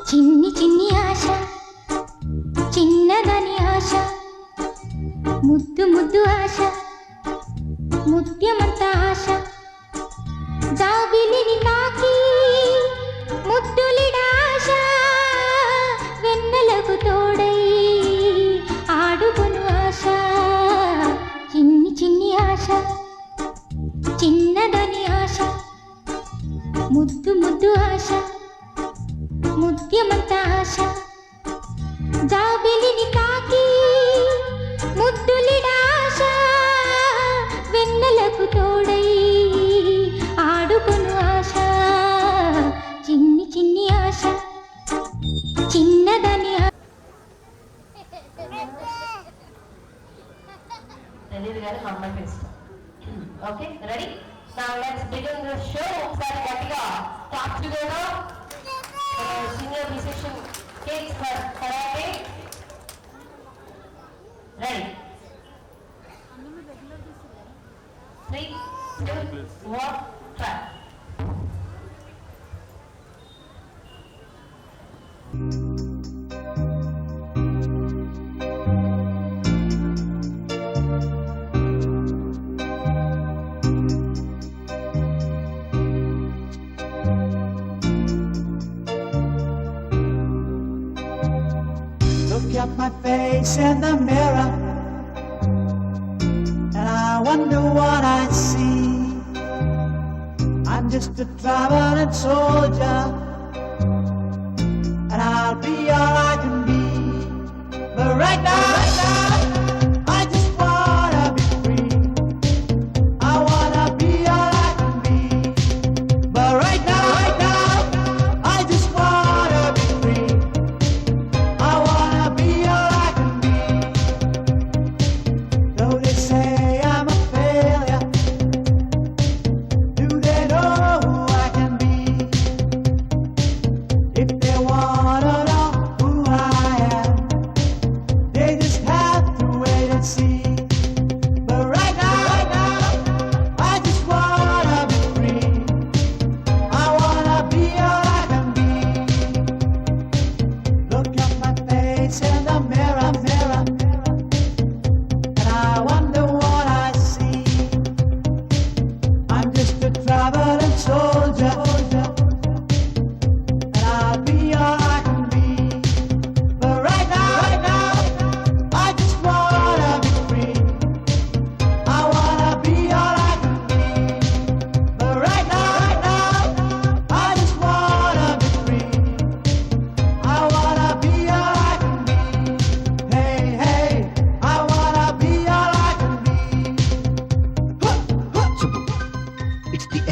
చిన్ని చిన్ని ఆశ చిన్నదని ఆశ ముద్దు ముద్దు ఆశ ముత్యమంత ఆశ జాబిలిని తాకి ముద్దులిడాశ వెన్నెలకు తోడై ఆడుకొను ఆశ చిన్ని చిన్ని ఆశ చిన్నదని ఆశ ముద్దు ముద్దు ఆశ ముత్యమంత ఆశ జాబిలిని తాకి ముద్దులిడాశ వెన్నెలకు తోడై ఆడుకొను ఆశ చిన్ని చిన్ని ఆశ చిన్నదని తెలియదు కానీ మా అమ్మాయి ఇష్టం. Okay ready now let's begin the show. ఒకసారి గట్టిగా clap together. Senior musician cakes for karate. Ready 3 2 1 try. Look at my face in the mirror, and I wonder what I see. I'm just a traveling soldier, and I'll be all I can be. But right now, I just wanna be free. I wanna be all I can be. But right now, I just wanna be free. I wanna be all I can be. Though they say I'm a failure, do they know who I can be?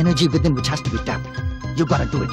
energy within which has to be tapped. You gotta do it.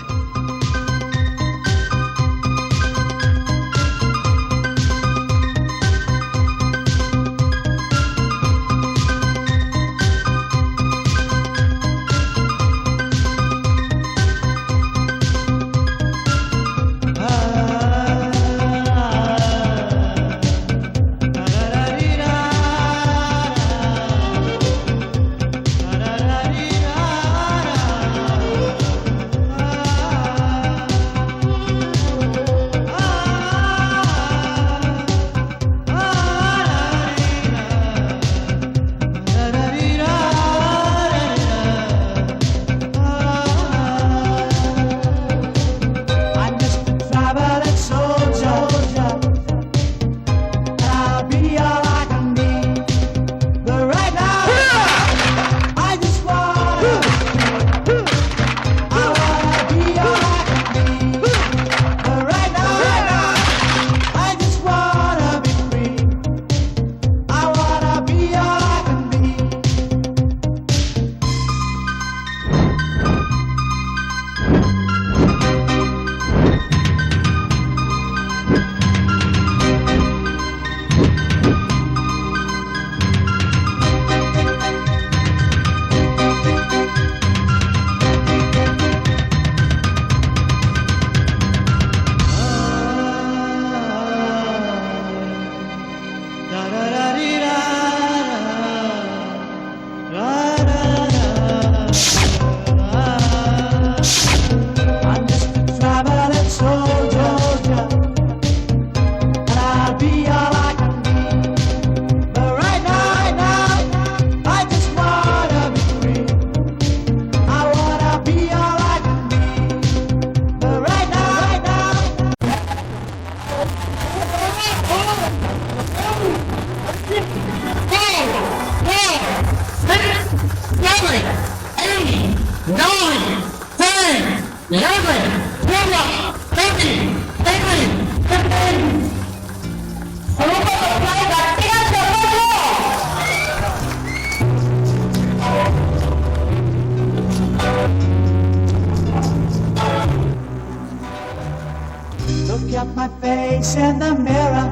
Look at my face in the mirror,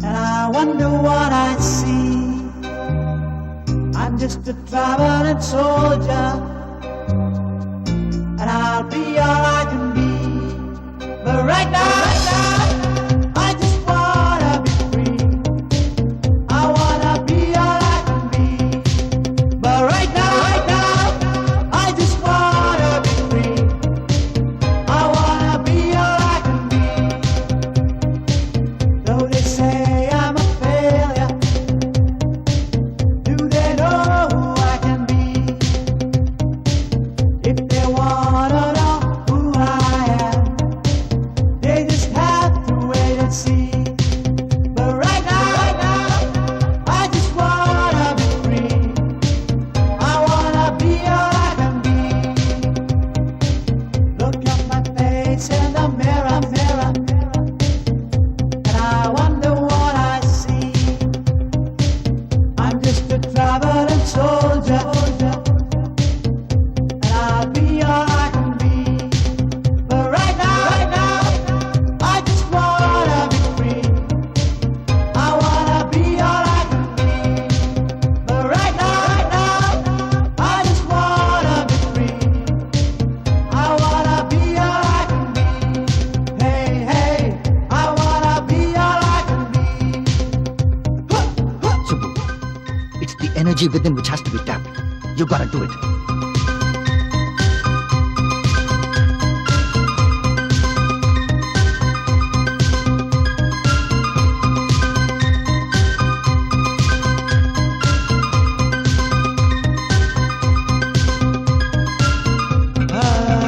and I wonder what I see. I'm just a traveling soldier, and I'll be all I can be. But right now, I just wanna be free. I wanna be all I can be. But right now, I just wanna be free. I wanna be all I can be. Though they say I'm a failure, do they know who I can be? If they wanna know who I am, they just have to wait and see. But right now, I just wanna be free. I wanna be all I can be. Look at my face in the mirror, and I wonder what I see. I'm just a traveling soldier, and I'll be all I can be. But right now, I just wanna be free. I wanna be all I can be. But right now, I just wanna be free. I wanna be all I can be. Hey, I wanna be all I can be. Subbu, it's the energy within which has to be tapped. You gotta do it. Ah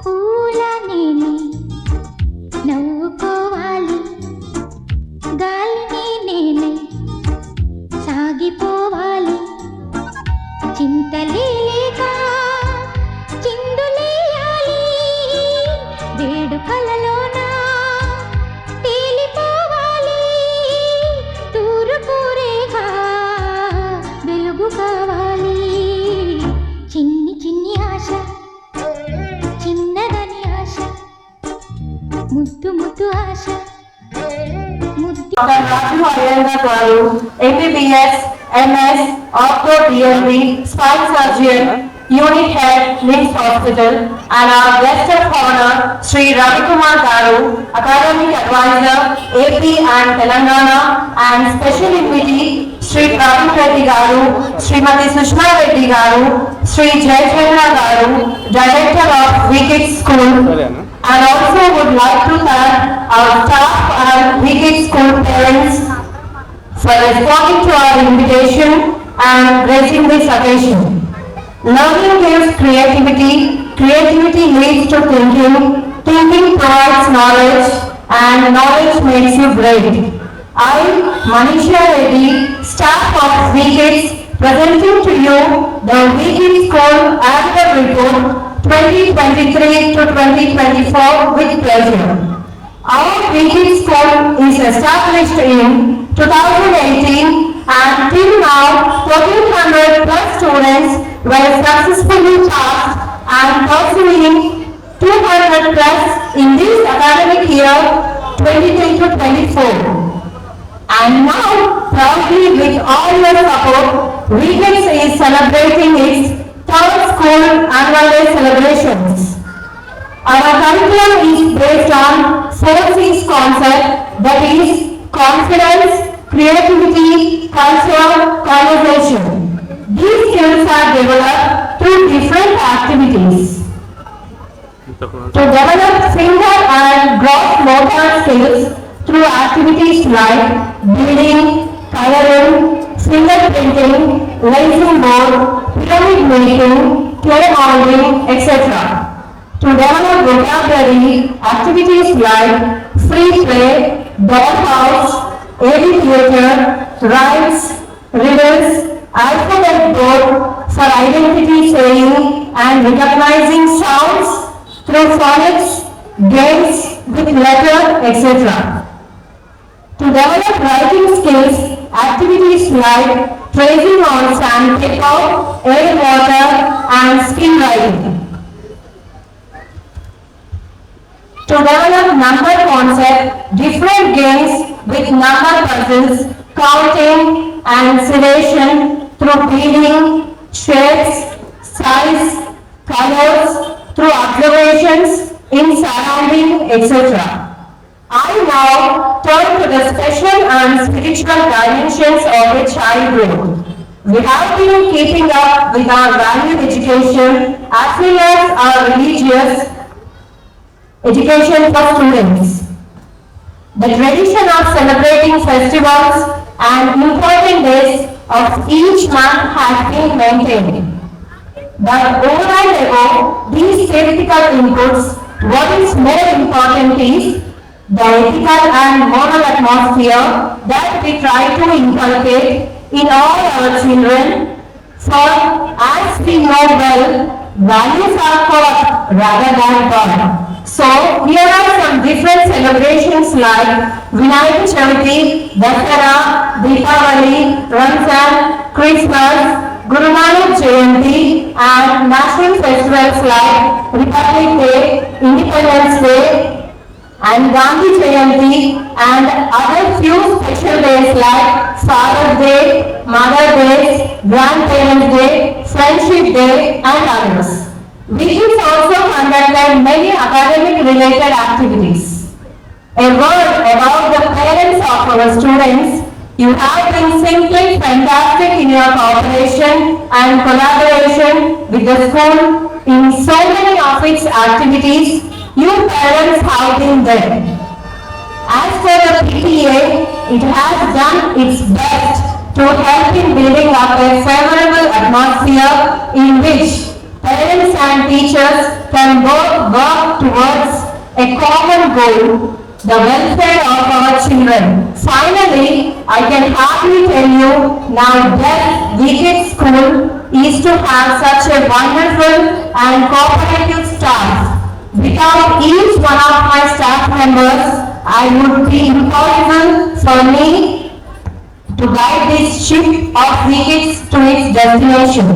పూల నేనే నవ్వుకోవాలి, గాలిని నేనే సాగిపోవాలి, చింతలేక చిందులేయాలి, వేడుకలలోన తేలిపోవాలి, తూర్పురేగా వెలుగు కావాలి, చిన్ని చిన్ని ఆశ చిన్నదని ఆశ, ముద్దు ముద్దు ఆశ, ముద్దు గారు MBBS, MS, Opto DLB, Spine Surgeon, Unit Head, MIMS Hospital, and our guest of honor, Sri Ravikumar Garu, Academic Advisor, AP and Telangana, and Special Invitee, Sri Pravin Reddy Garu, Srimati Sushma Reddy Garu, Sri Jayachandra Garu, Director of Wicked School, and also would like to thank our staff and Wicked School parents for responding to our invitation and gracing this occasion. Learning gives creativity, creativity leads to thinking, thinking provides knowledge, and knowledge makes you great. I, Manisha Reddy, staff of Wicked, presenting to you the Wicked School Annual Report 2023 to 2024 with pleasure. Our Wicked School is established in 2018 and till now 1400 plus students were successfully taught and pursuing 200 plus in this academic year 23 to 24. And now, proudly with all your support, Wicked is celebrating its third school annual day celebrations. Our curriculum is based on 4C's concept, that is confidence, creativity, culture, conversation. These skills are developed through different activities. To develop finger and gross motor skills through activities like building, coloring, fingerprinting, lacing board, pyramid making, clay molding, etc. To develop vocabulary, activities like free play, dollhouse, AD theatre, rhymes, riddles, alphabet board for identity saying and recognizing sounds through phonics, games with letter, etc. To develop writing skills, activities like tracing on sandpaper, air water, and skin writing. To develop number concept, different games with number puzzles, counting, and sedation through feeling, shapes, size, colors, through observations in surrounding, etc. I now turn to the special and spiritual dimensions of a child growth. We have been keeping up with our value education as well as our religious education for students. The tradition of celebrating festivals and important days of each month has been maintained. But over and above these theoretical inputs, what is more important is the ethical and moral atmosphere that we try to inculcate in all our children. For as we know well, values are taught rather than taught. So here are some different celebrations like Vinayaka Chavati, Dasara, Deepavali, Ramzan, Christmas, Guru Nanak Jayanti, and national festivals like Republic Day, Independence Day, and Gandhi Jayanti, and other few special days like Father's Day, Mother's Day, Grandparents Day, Friendship Day, and others. Wicked also conducted many academic related activities. A word about the parents of our students. You have been simply fantastic in your cooperation and collaboration with the school in so many of its activities. You parents have been there. As for the PTA, it has done its best to help in building up a favorable atmosphere in which parents and teachers can both work towards a common goal, the welfare of our children. Finally, I can hardly tell you now that Wicked School is to have such a wonderful and cooperative staff. Without each one of my staff members, I would be impossible for me to guide this ship of Wicked to its destination.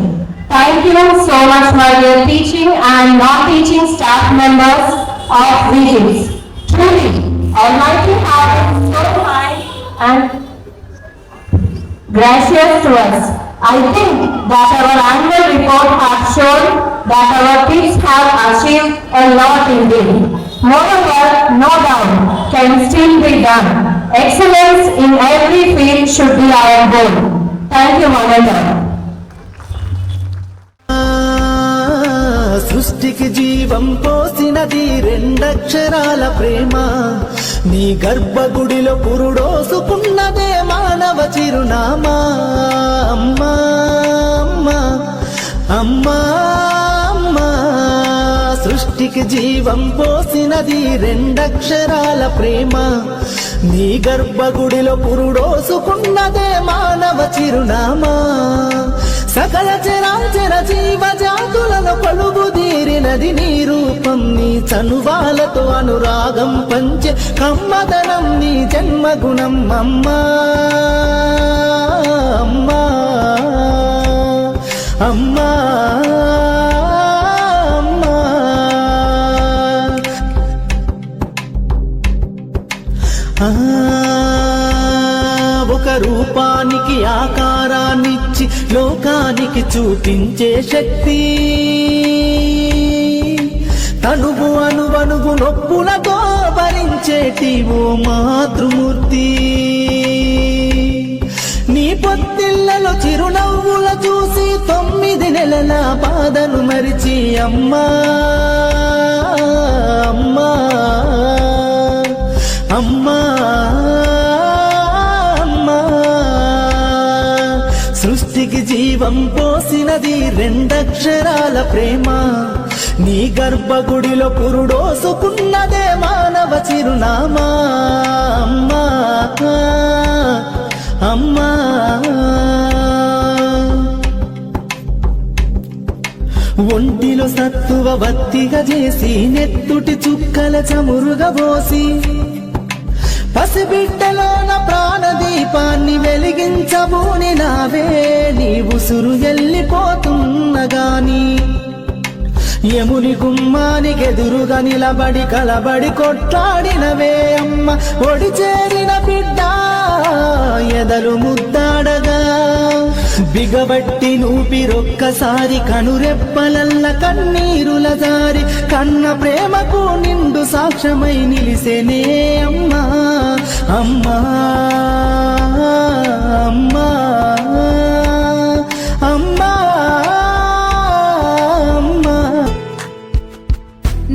Thank you so much, my dear teaching and non-teaching staff members of Wicked. Truly, Almighty has been so kind and gracious to us. I think that our annual report has shown that our kids have achieved a lot indeed. Moreover, no doubt can still be done. Excellence in every field should be our goal. Thank you, Manager. సృష్టికి జీవం పోసినది రెండక్షరాల ప్రేమ నీ గర్భగుడిలో పురుడోసుకున్నదే మానవ చిరునామా అమ్మా అమ్మా అమ్మా అమ్మా సృష్టికి జీవం పోసినది రెండక్షరాల ప్రేమ నీ గర్భగుడిలో పురుడోసుకున్నదే మానవ చిరునామా సకల చరాచర జీవ జాతులను కొలువుదీరినది నీ రూపం నీ చనువాలతో అనురాగం పంచే కమ్మదనం నీ జన్మగుణం అమ్మా అమ్మా అమ్మా అమ్మా ఒక రూపానికి ఆకారాన్నిచ్చి లోకానికి చూపించే శక్తి తనువు అనువనువు నొప్పులతో భరించేటి ఓ మాతృమూర్తి నీ పొత్తిళ్లలో చిరునవ్వుల చూసి 9 నెలల బాధను మరిచి అమ్మా అమ్మా అమ్మా సృష్టికి జీవం పోసినది రెండక్షరాల ప్రేమ నీ గర్భగుడిలో పురుడోసుకున్నదే మానవ చిరునామా అమ్మా అమ్మా ఒంటిలో సత్తువ బత్తిగా చేసి నెత్తుటి చుక్కల చమురుగా పోసి పసిబిడ్డలోన ప్రాణదీపాన్ని వెలిగించబోని నావే నీ ఉసురు ఎల్లిపోతున్నగాని యముని గుమ్మానికి ఎదురుగా నిలబడి కలబడి కొట్లాడినవే అమ్మ ఒడి చేరిన బిడ్డ ఎదలు ముద్దాడగా బిగబట్టి నూపిరొక్కసారి కనురెప్పలల్ల కన్నీరుల జారి కన్న ప్రేమకు నిండు సాక్ష్యమై నిలిసేనే అమ్మా అమ్మా అమ్మా అమ్మా అమ్మా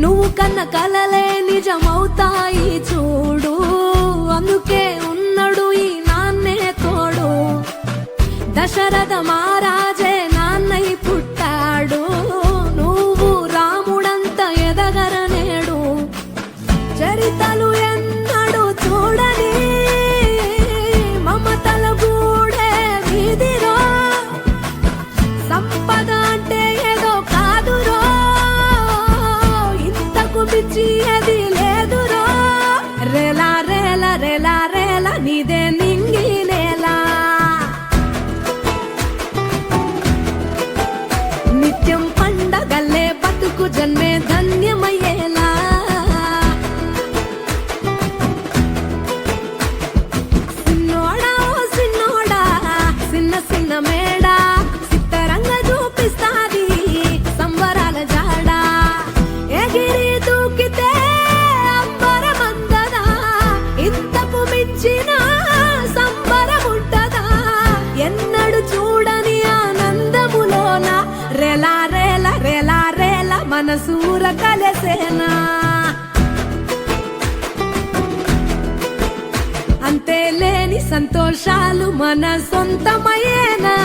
నువ్వు కన్న కలలే నిజమవుతాయి చూడు అందుకే ఉన్నాడు ఈ నాన్నే తోడు దశరథ మహారాజే నాన్నై పుట్టాడు నువ్వు రాముడంత ఎదగరనేడు చరితలు ఎన్నడు చూడని మమతల గూడే రేలా రేలా రేలా రేలా మనసూర కలిసేనా అంతే లేని సంతోషాలు మన సొంతమయ్యేనా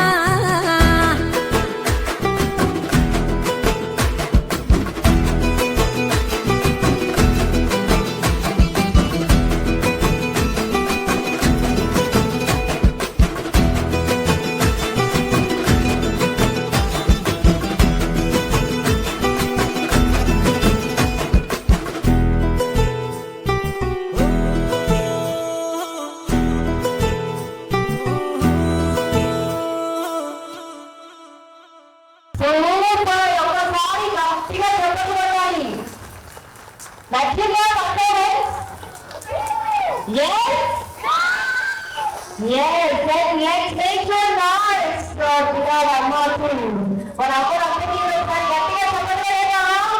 Yes, let's make sure noise for one more thing. और आपको अपने लिए एक गट्टिया समझ रहे हो?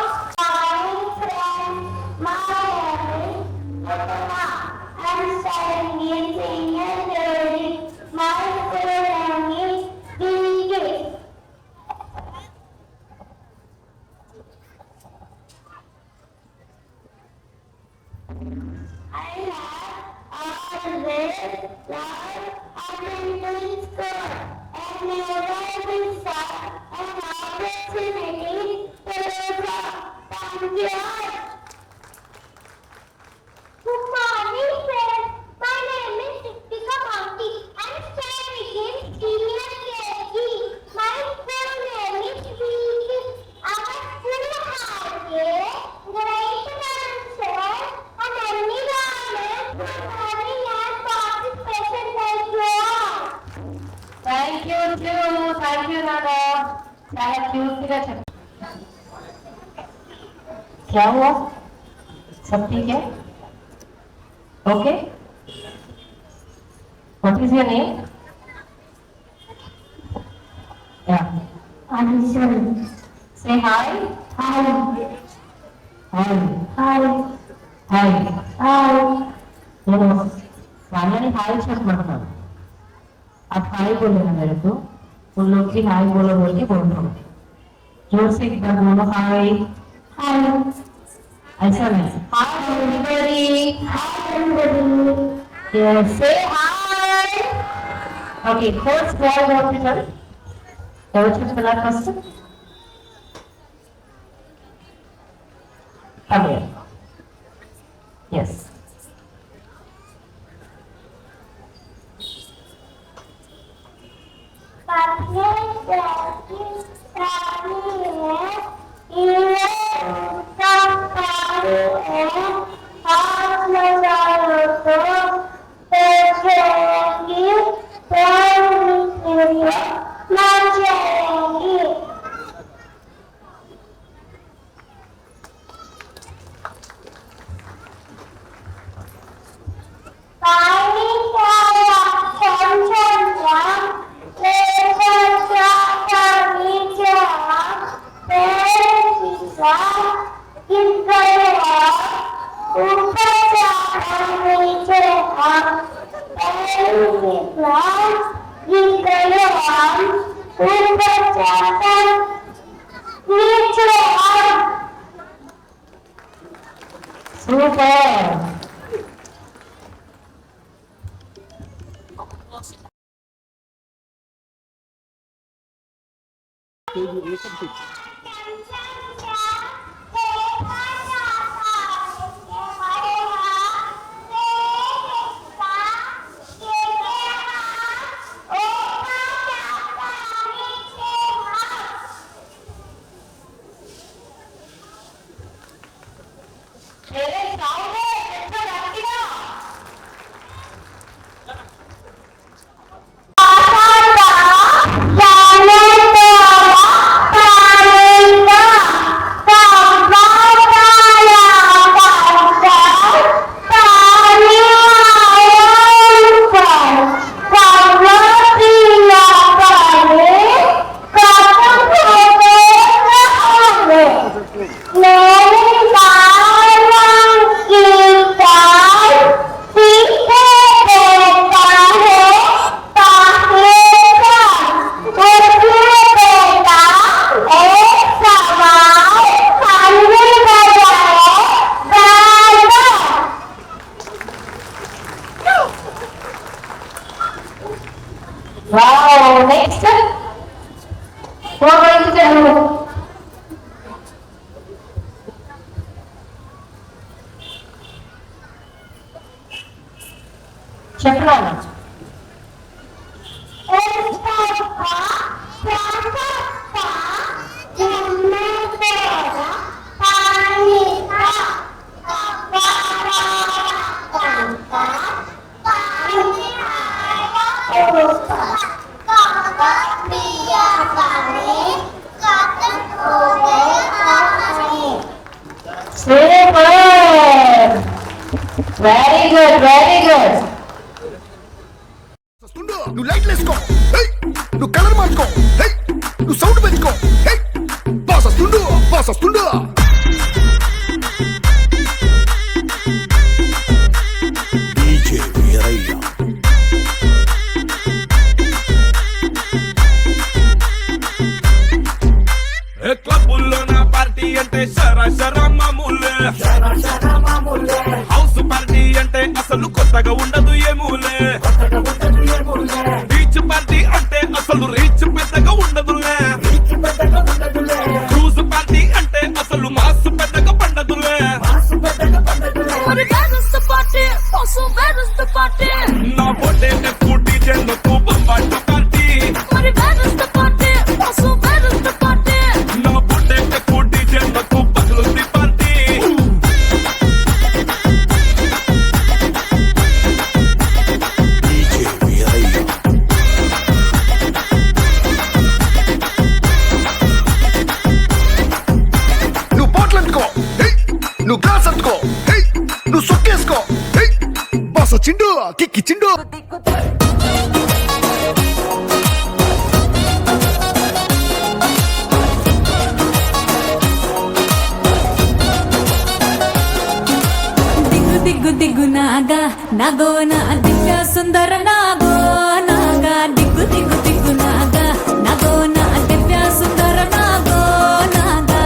I'm standing in senior learning. My learning is I have always loved elementary school and never missed an opportunity to learn. Thank you. Good morning, friends. My name is Ritika Bhakti. I'm studying in senior KG. My school name is VK. Our school has great dancer and environment for having us participation. Thank you too. Thank you, Nana. Thank you. क्या हुआ? सब ठीक है? Okay. What is your name? Yeah. Anishal. Say hi. Hi. Hi. Hi. Hi. Hi. वाले ने हाय शब्द मत आप हाय बोले ना मेरे को उन लोग की हाय बोलो बोल के बोल दो जोर से एक बार बोलो हाय हाय ऐसा नहीं हाय everybody hi everybody yes say hi okay first boy what is it ఎవరు చెప్తున్నారు ఫస్ట్ అదే yes తెలుగులో అనొచ్చు. Super! Very good, very good. నువ్వు లైట్లు వేసుకో, నువ్వు కలర్ మార్చుకో, నువ్వు సౌండ్ పెంచుకో, బాస్ వస్తుండు, బాస్ వస్తుండు. క్లబ్బుల్లో నా పార్టీ అంటే శర మామూలే, హౌస్ పార్టీ అంటే అసలు కొత్తగా ఉండదు ఏమూలే, బీచ్ పార్టీ అంటే అసలు రీచ్ పెద్దగా ఉండదులే, క్రూజ్ పార్టీ అంటే అసలు మాస్ పెద్దగా పండదులే. నా బొడ్డే ఎక్కువ డీజే నొక్కు బొంబాటు పార్టీ, నా బొడ్డే ఎక్కువ డీజే నొక్కు పగలుంది పార్టీ. నువ్వు బాటిల్ అందుకో, నువ్వు గ్లాస్ అందుకో, నువ్వు సొక్కేసుకో, బాస్ వచ్చిండు, కిక్కిచ్చిండు. దిగ్గు దిగ్గు నాగా నాగో నా దివ్య సుందర నాగో నాగా దిగ్గు దిగ్గు దిగ్గు నాగా నాగో నా దివ్య సుందర నాగో నాగా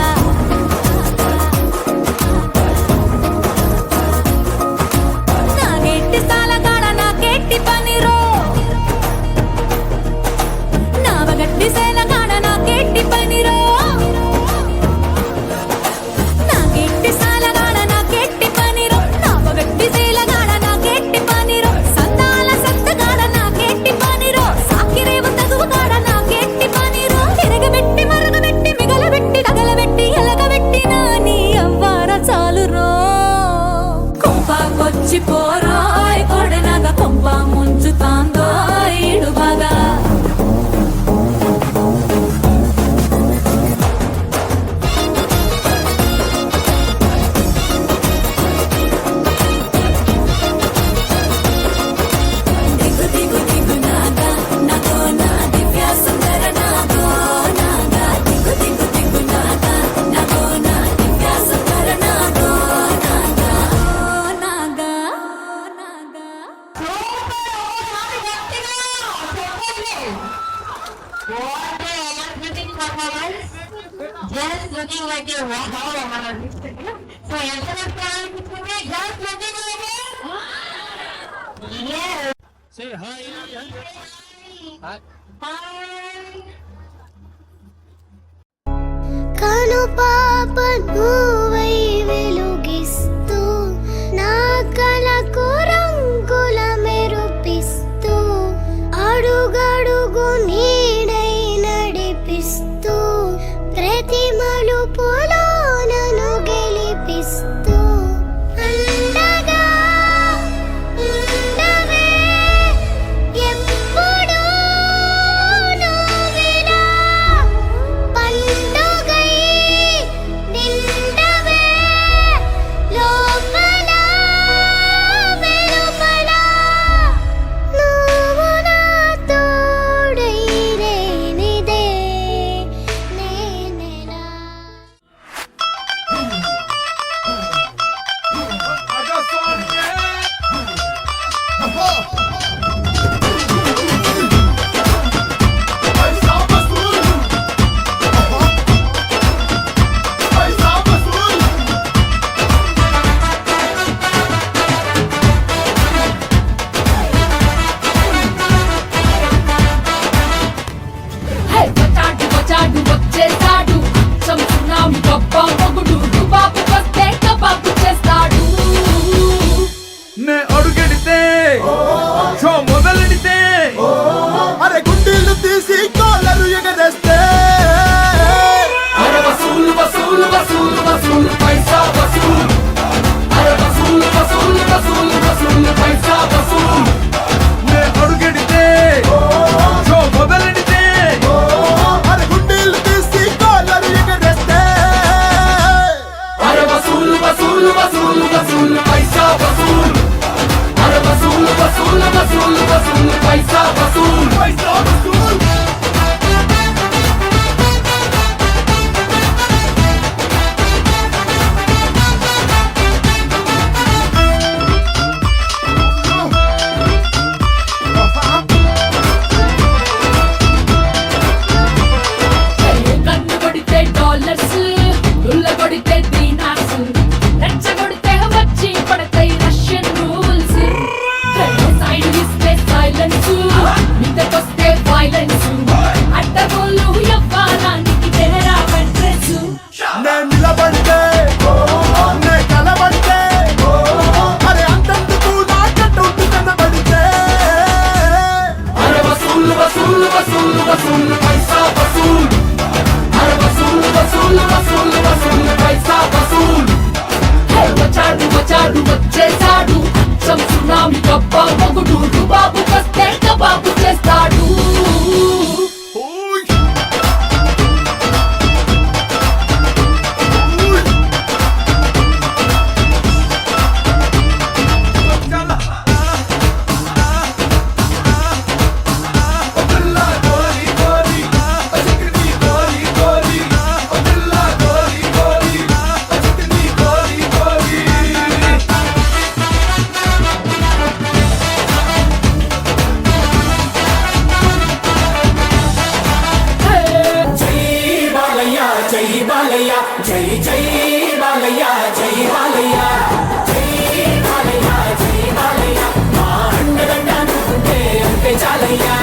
నాగెట్టి సాలగాడ నాకెట్టి పనిరో నావగట్టి సేలగాడ నాకెట్టి పనిరో నాకెట్టి సాలగాడ నాకెట్టి పనిరో నావగట్టి సేలగాడ నాకెట్టి పనిరో సందాల సత్తగాడ నాకెట్టి పనిరో సాకిరేవు తగువగాడ నాకెట్టి పనిరో తిరగబెట్టి మరగబెట్టి మిగలబెట్టి తగలబెట్టి ఎలగబెట్టి నా నీ అవ్వార చాలురో కొంపకొచ్చి పోరోయ్ కొడనగ కొంప ముంచుతాందో ఈడు బాగా దిగు దిగు దిగు నాగా నాగో నా దివ్య సుందర నాగో నాగా దిగు దిగు దిగు నాగా నాగో నా దివ్య సుందర నాగో Naga Naga Naga What an energetic performance. Just looking like a wow. So, everyone can just looking like it. Yes. Say hi. Hi. కను పాప నువ్వై వెలుగిస్తూ నా కలకు రంగుల మెరుపిస్తూ అడుగడుగు నీడై నడిపిస్తూ ప్రతి మలుపులో నన్ను గెలిపిస్తూ అండగా ఉండవే ఎప్పుడూ నువ్విలా పండుగై నిండవే లోపల వెలుపల నువ్వు నా తోడై లేనిదే నేనెలా జై బాలయ్య జై జై బాలయ్య జై బాలయ్య జై బాలయ్య జై బాలయ్య మా అండదండ నువ్వుంటే అంతే చాలయ్యా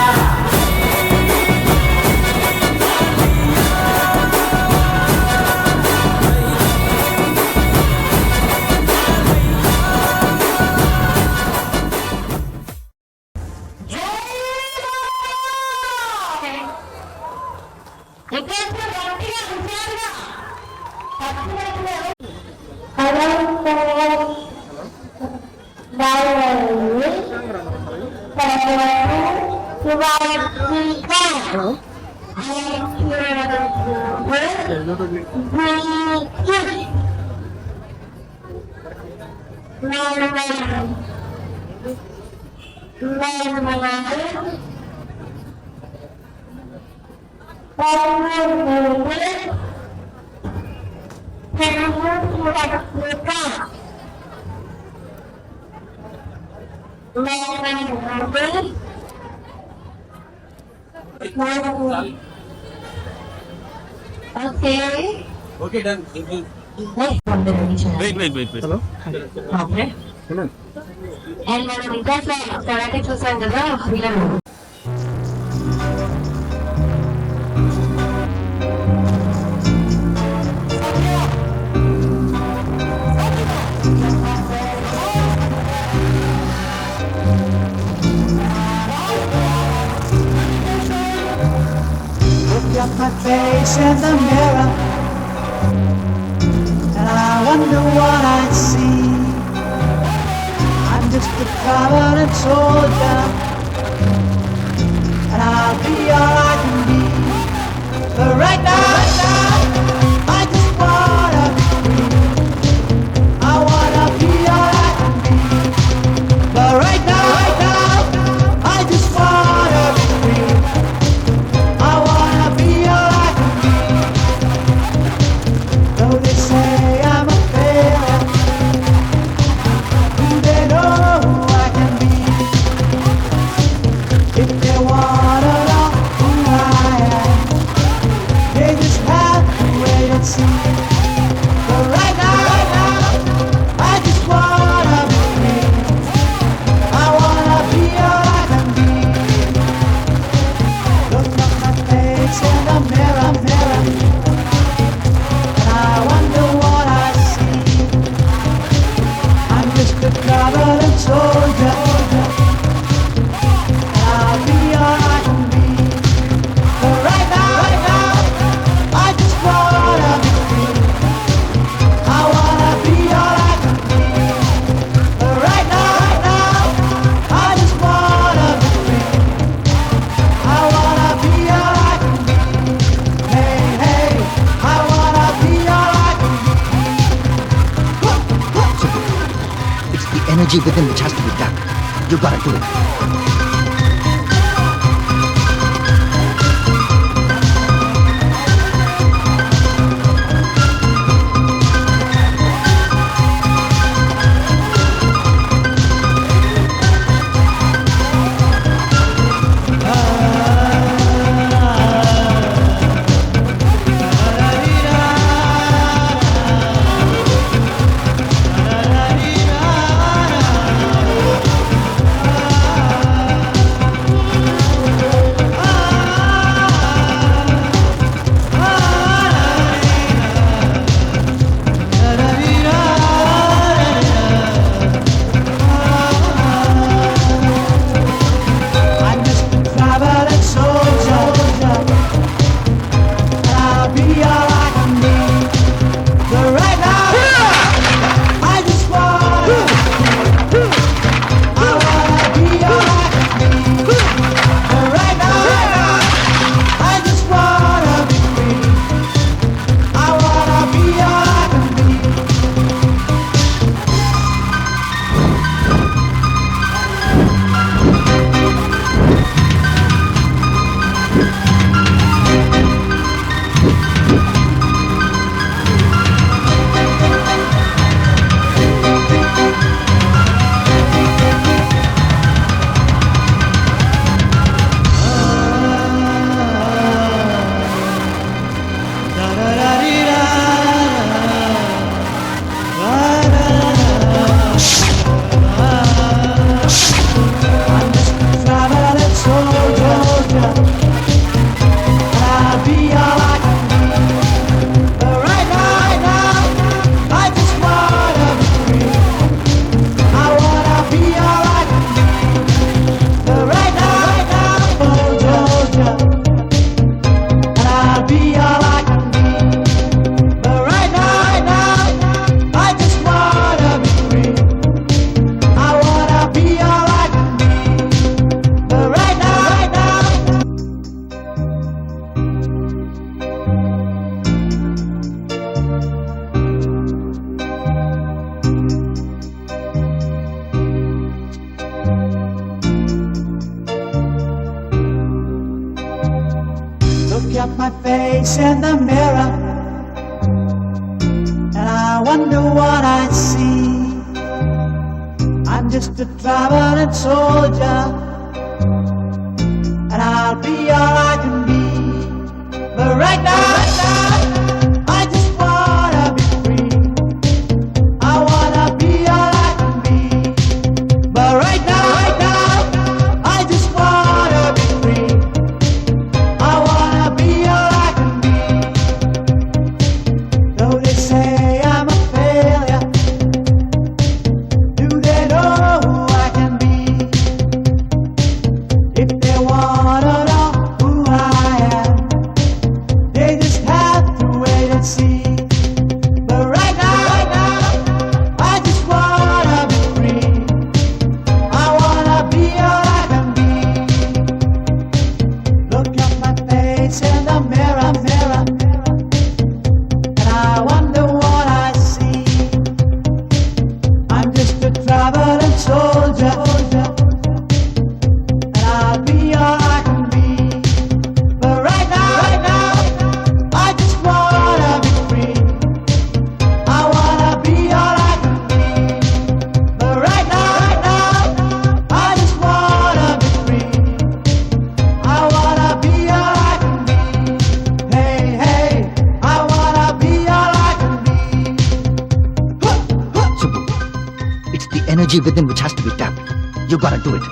Okay, done. Wait. Hello? Okay. And మనం ఇంకా కరాటే చూసాం కదా వీళ్ళను Look at my face in the mirror, and I wonder what I see. I'm just a covenant soldier, and I'll be all I can be. But right now, I just wanna be free. I wanna be all I can be. But right now, I just wanna be free. I wanna be all I can be. Though they say I'm a failure, do they know who I can be? If they wanna know who I am, they just have to wait and see. But right now, I just wanna be free. I wanna be all I can be. Look at my face in the mirror, and I wonder what I see. I'm just a covenant soldier, and I'll be all I can be. But right now, I just wanna be free. I wanna be all I can be. But right now, I just wanna be free. I wanna be all I can be. Hey, I wanna be all I can be. It's the energy within which has to be tapped. You gotta do it. Ah face in the mirror, and I wonder what I see. I'm just a traveling soldier, and I'll be all I can be. But right now, I just wanna be free. I wanna be all I can be. But right now, I just wanna be free. I wanna be all I can be. Though they say I'm a failure, do they know who I can be? If they wanna know who I am, they just have to wait and see. But right now, I just wanna be free. I wanna be all I can be. Look at my face in the mirror, and I wonder what I see. I'm just a traveling soldier, and I'll be all I can be. But right now, I just wanna be free. I wanna be all I can be. But right now, I just wanna be free. I wanna be all I can be. Hey, I wanna be all I can be. Subbu, it's the energy within which has to be tapped. You gotta do it.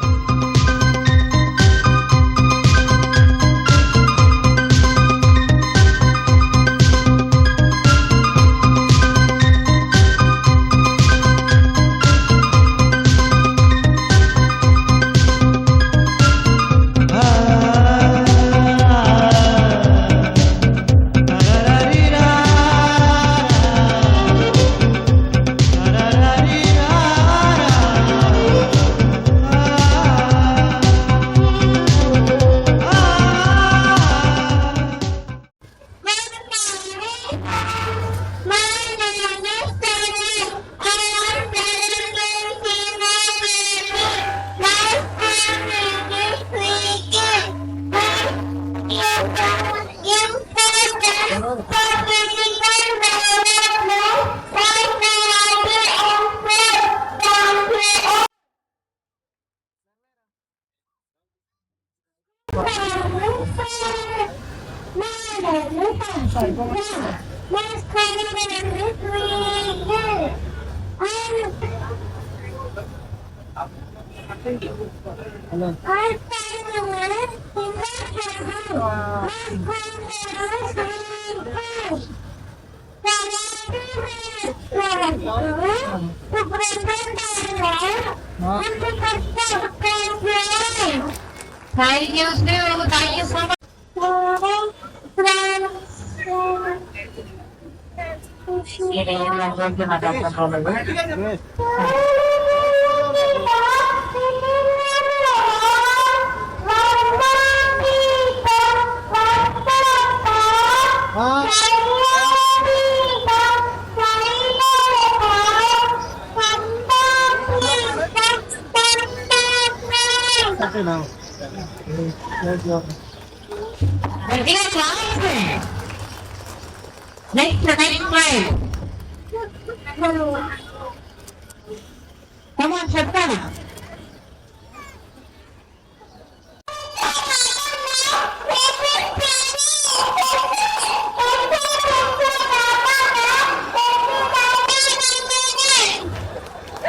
Thank you, Stu. Thank you so much. Next slide. Come on, Chapana.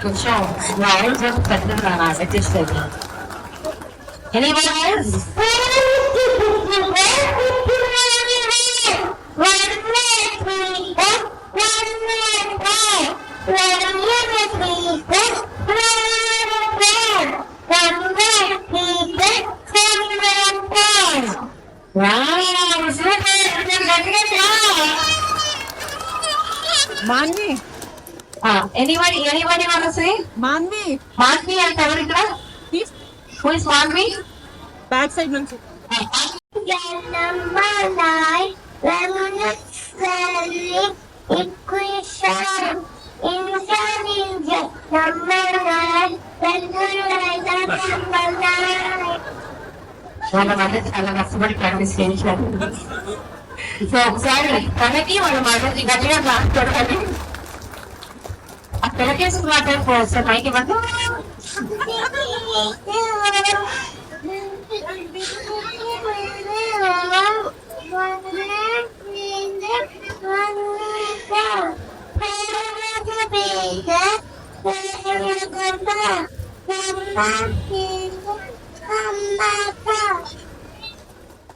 Good show. Well, it's just better than I just said. Anyone else? Manvi. Anybody want to say? Manvi. Manvi and Tavarika? Please. Who is Manvi? Back side నుంచి. చాలా మంది చాలా కష్టపడి practice చేయించారు. So ఒకసారి తనకి వాళ్ళ మాటకి గట్టిగా క్లాస్ కొడతాను. ఆ తెలకేసి మాట్లాడుకో సార్ మైక్ ఇవ్వండి.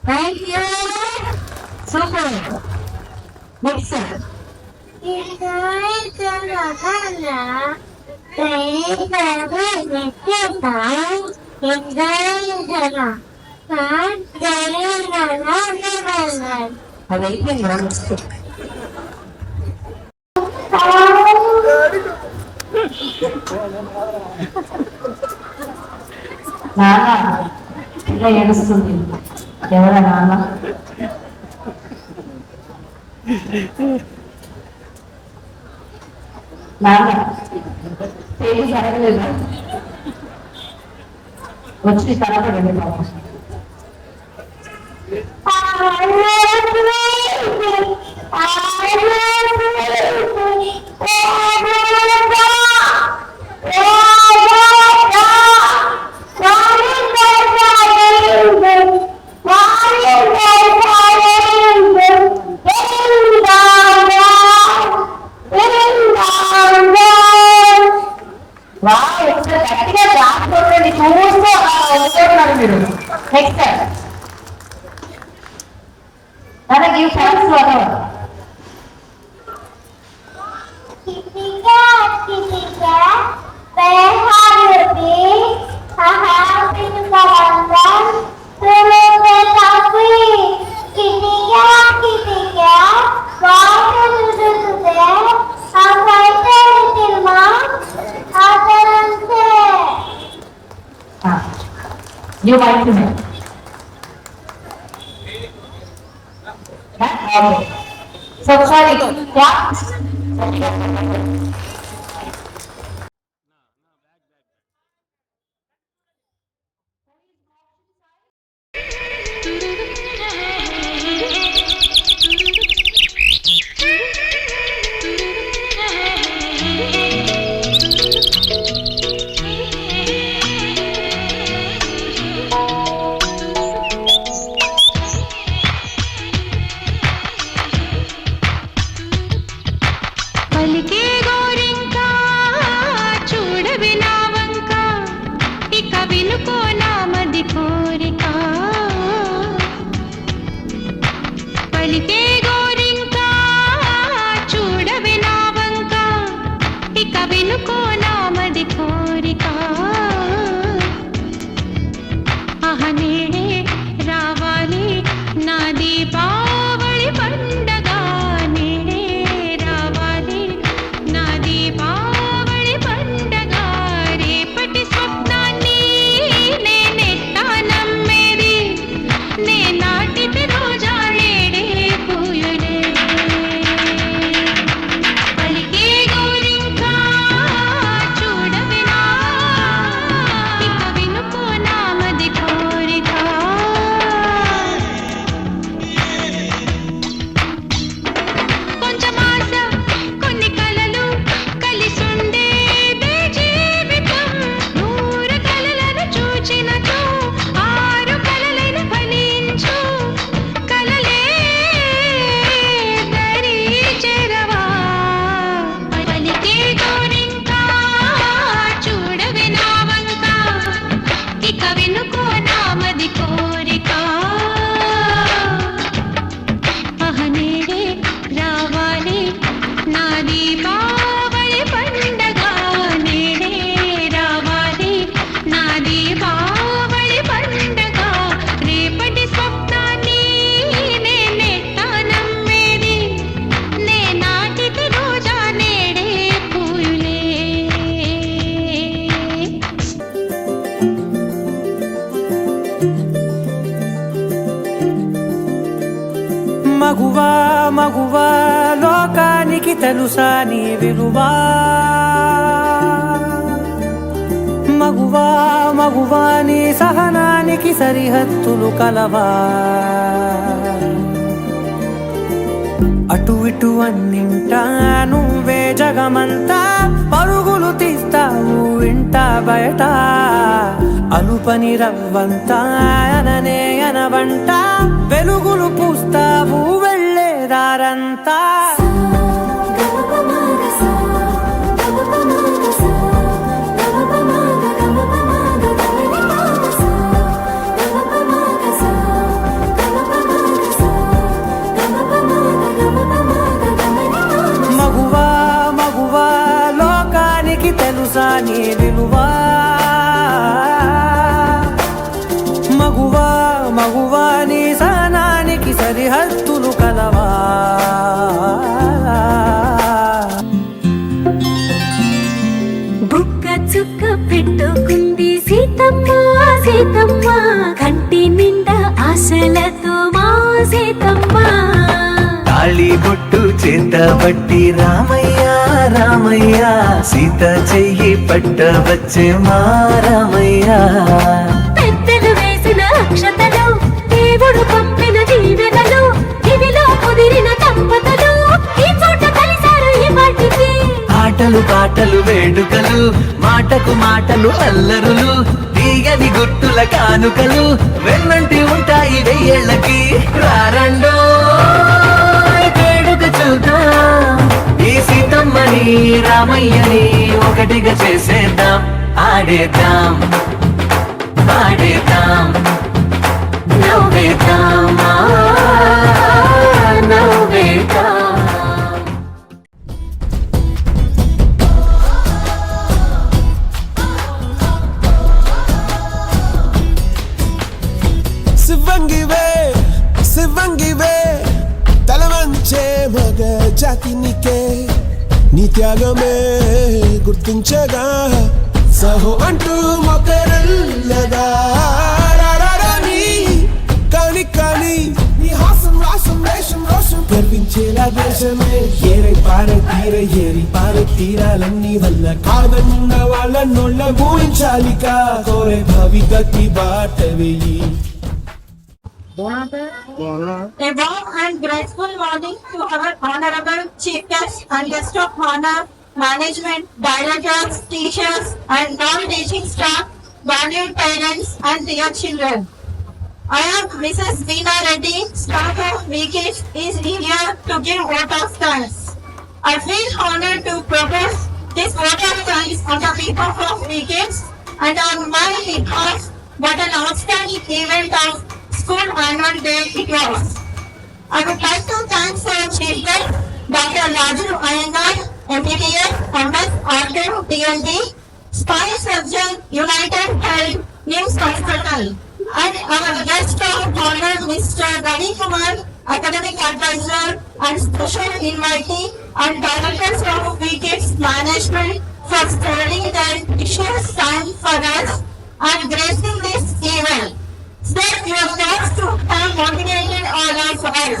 Thank you. Super. Next sir. అదైతే నాన్న ఇలా ఏడుస్తుంది. ఎవరా నాన్న? నాన్న పెళ్లి జరగలేదు, వచ్చి తలపడండి బాబు. గట్టిగా క్లాస్ కొట్టండి, చూస్తూ మీరు. Next Nana, give thanks to Allah. Kitika, where have you been? I have been Kalandan, to make a coffee. Kitika, what did you do today? I'm fighting little mom. You want to know? Okay. So sorry, yeah. మగువా మగువా లోకానికి తెలుసా నీ విలువా మగువా మగువా నీ సహనానికి సరిహద్దులు కలవా అటు ఇటు అన్నింటా నువ్వే జగమంతా పరుగులు తీస్తావు ఇంట బయట అలుపని రవ్వంతా అననే అనవంట వెలుగులు పూస్తావు వెళ్ళేదారంతా మగువా మగువా లోకానికి తెలుసా నీ విలువా మగువా మగువా నీ సహనానికి సరిహద్దులు కలవా బుక్క చుక్క పెట్టుకుంది సీతమ్మ సీతమ్మ కంటి నిండా ఆశలతో మా సీతమ్మ తాళి బొట్టు చేత బట్టి రామయ్య రామయ్య సీత చెయ్యి పట్ట వచ్చే మా రామయ్య పెద్దలు వేసిన అక్షతలు దేవుడు పంపిన దీవెనలు ఇవిలో కుదిరిన దంపతులు ఈ చోట కలిశారు ఈ వాటికి ఆటలు పాటలు వేడుకలు మాటకు మాటలు అల్లరులు తీయని గుర్తుల కానుకలు వెన్నంటి ఉంటాయి వెయ్యేళ్ళకి రారండో వేడుక చూద్దాం ఈ సీతమ్మని రామయ్యని ఒకటిగా చేసేద్దాం ఆడేద్దాం పాడేద్దాం నవ్వేద్దాం నవ్వేద్దాం శివంగివే తలవంచే మగ జాతినికే నీ త్యాగమే గుర్తించగా సహో అంటూ మొకరల్లగా కాని కాని నీ హాసం రాసం వేషం రోషం గర్వించేలా దేశమే ఏరై పారై తీర ఏరి పారై తీరాలన్నీ వల్ల కాదన్న వాళ్ళ నోళ్ళ ఊహించాలిక కోరే భవిగతి బాట వేయి. A warm and grateful morning to our honorable chief guest and guest of honor, management, directors, teachers and non-teaching staff, valued parents and dear children. I am Mrs. Veena Reddy, staff of VKIS, is here to give vote of thanks. I feel honored to propose this vote of thanks on the behalf of VKIS and on my behalf. What an outstanding event of school annual day it was. I would like to thank our chief guest, Dr. Raju Iyengar, MBBS, MS, RDM, DND, Spine Surgeon, United Health, News Hospital, and our guest of honor, Mr. Ravi Kumar, Academic Advisor and Special Invitee, and Directors of VKIS Management for sparing their precious time for us and gracing this event. Sir, your thoughts to have motivated all of us.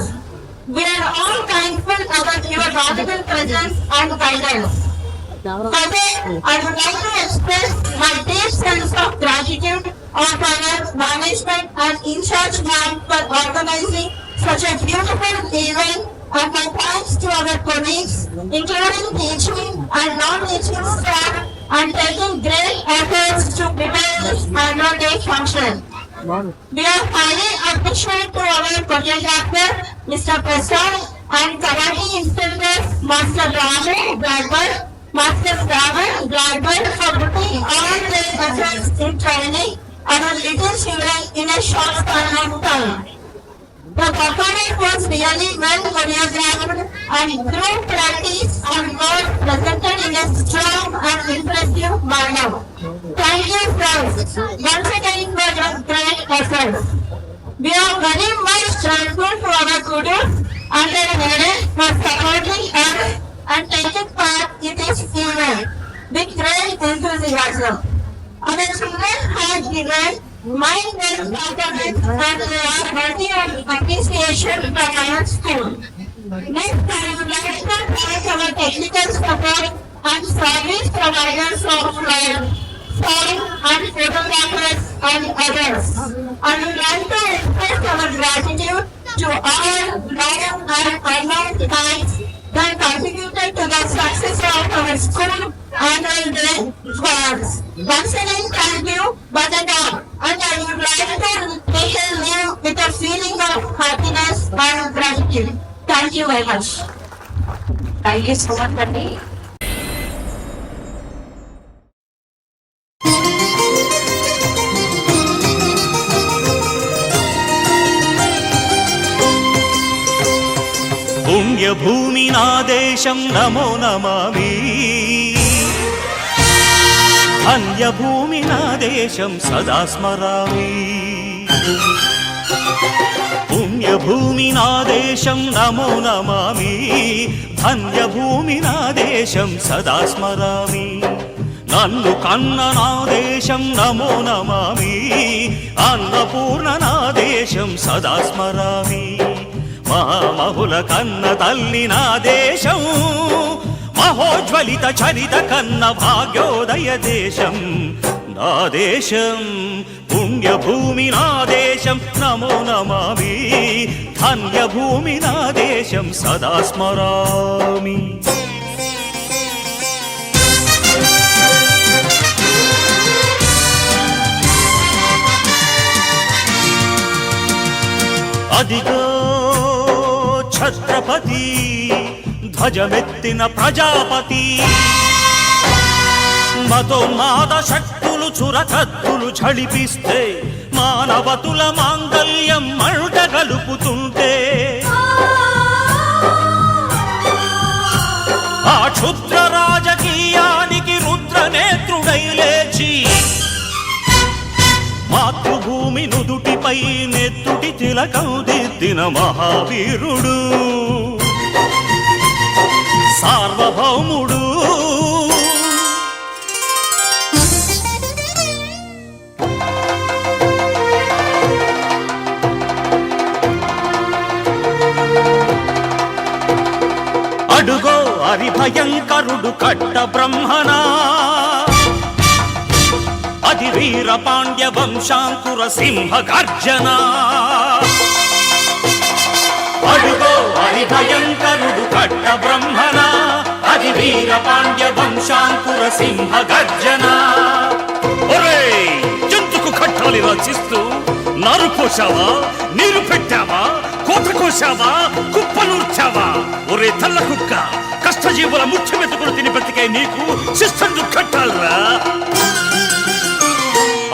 We are all thankful about your valuable presence and guidance. Further, I would like to express my deep sense of gratitude of our management and in-charge man for organizing such a beautiful event, and my thanks to our colleagues, including teaching and non-teaching staff, and taking great efforts to prepare this annual day function. We are highly appreciative to our choreographer, Mr. Prasad, and karate instructors, Master Raman Blackbird, Master Raman Blackbird, for putting all their efforts in training our little children in a short span of time. The performance was really well choreographed and through practice and work presented in a strong and impressive manner. Thank you, friends, once again for your great efforts. We are very much thankful to our gurus and their parents for supporting us and taking part in this event with great enthusiasm. Our children have given mind-blowing performance and they are worthy of appreciation from our school. Next, I would like to thank our technical support and service providers of sound and photographers and others. I would like to express our gratitude to all known and unknown guides that contributed to the success of our school annual day sports. Once again, thank you, Badana, and I would like to take a leave with a feeling of happiness and gratitude. Thank you very much. Thank you so much, Paddy. పుణ్యభూమి నా దేశం నమో నమామి, ధన్యభూమి నా దేశం సదా స్మరామి. పుణ్యభూమి నా దేశం నమో నమామి, ధన్యభూమి నా దేశం సదా స్మరామి. నన్ను కన్న నా దేశం నమో నమామి, అన్నపూర్ణ నా దేశం సదా స్మరామి. మహామహుల కన్న తల్లి నా దేశం, మహోజ్వలిత చరిత కన్న భాగ్యోదయ దేశం నా దేశం. పుణ్యభూమి నా దేశం నమో నమామి, ధన్యభూమి నా దేశం సదా స్మరామి. అదిగో ఛత్రపతి ధ్వజమెత్తిన ప్రజాపతి, మతోన్మాద శక్తులు చురకత్తులు ఝళిపిస్తే, మానవతుల మాంగల్యం మంట గలుపుతుంటే, ఆ క్షుద్ర రాజకీయానికి రుద్రనేత్రుడై లేచి, మాతృభూమి నుదుటిపై నెత్తుటి తిలకం దిద్దిన మహావీరుడు, సార్వభౌముడు. అడుగో హరిభయంకరుడు కట్ట బ్రహ్మణా, అది వీర పాండ్య వంశాంకుర సింహ గర్జన. అడుగో హరిభయంకరుడు కట్ట బ్రహ్మణ, అది వీర పాండ్య వంశాంకుర సింహ గర్జన. ఒరే ఎందుకు కట్టాలి రచిస్తూ, నారు కోసావా, నీరు పెట్టావా, కోత కోసావా, కుప్పనూర్చావా? ఒరే తల్ల కుక్క, కష్టజీవుల ముఖ్యమెత్తుకుని తిని బ్రతికే నీకు శిస్తందు కట్టాలరా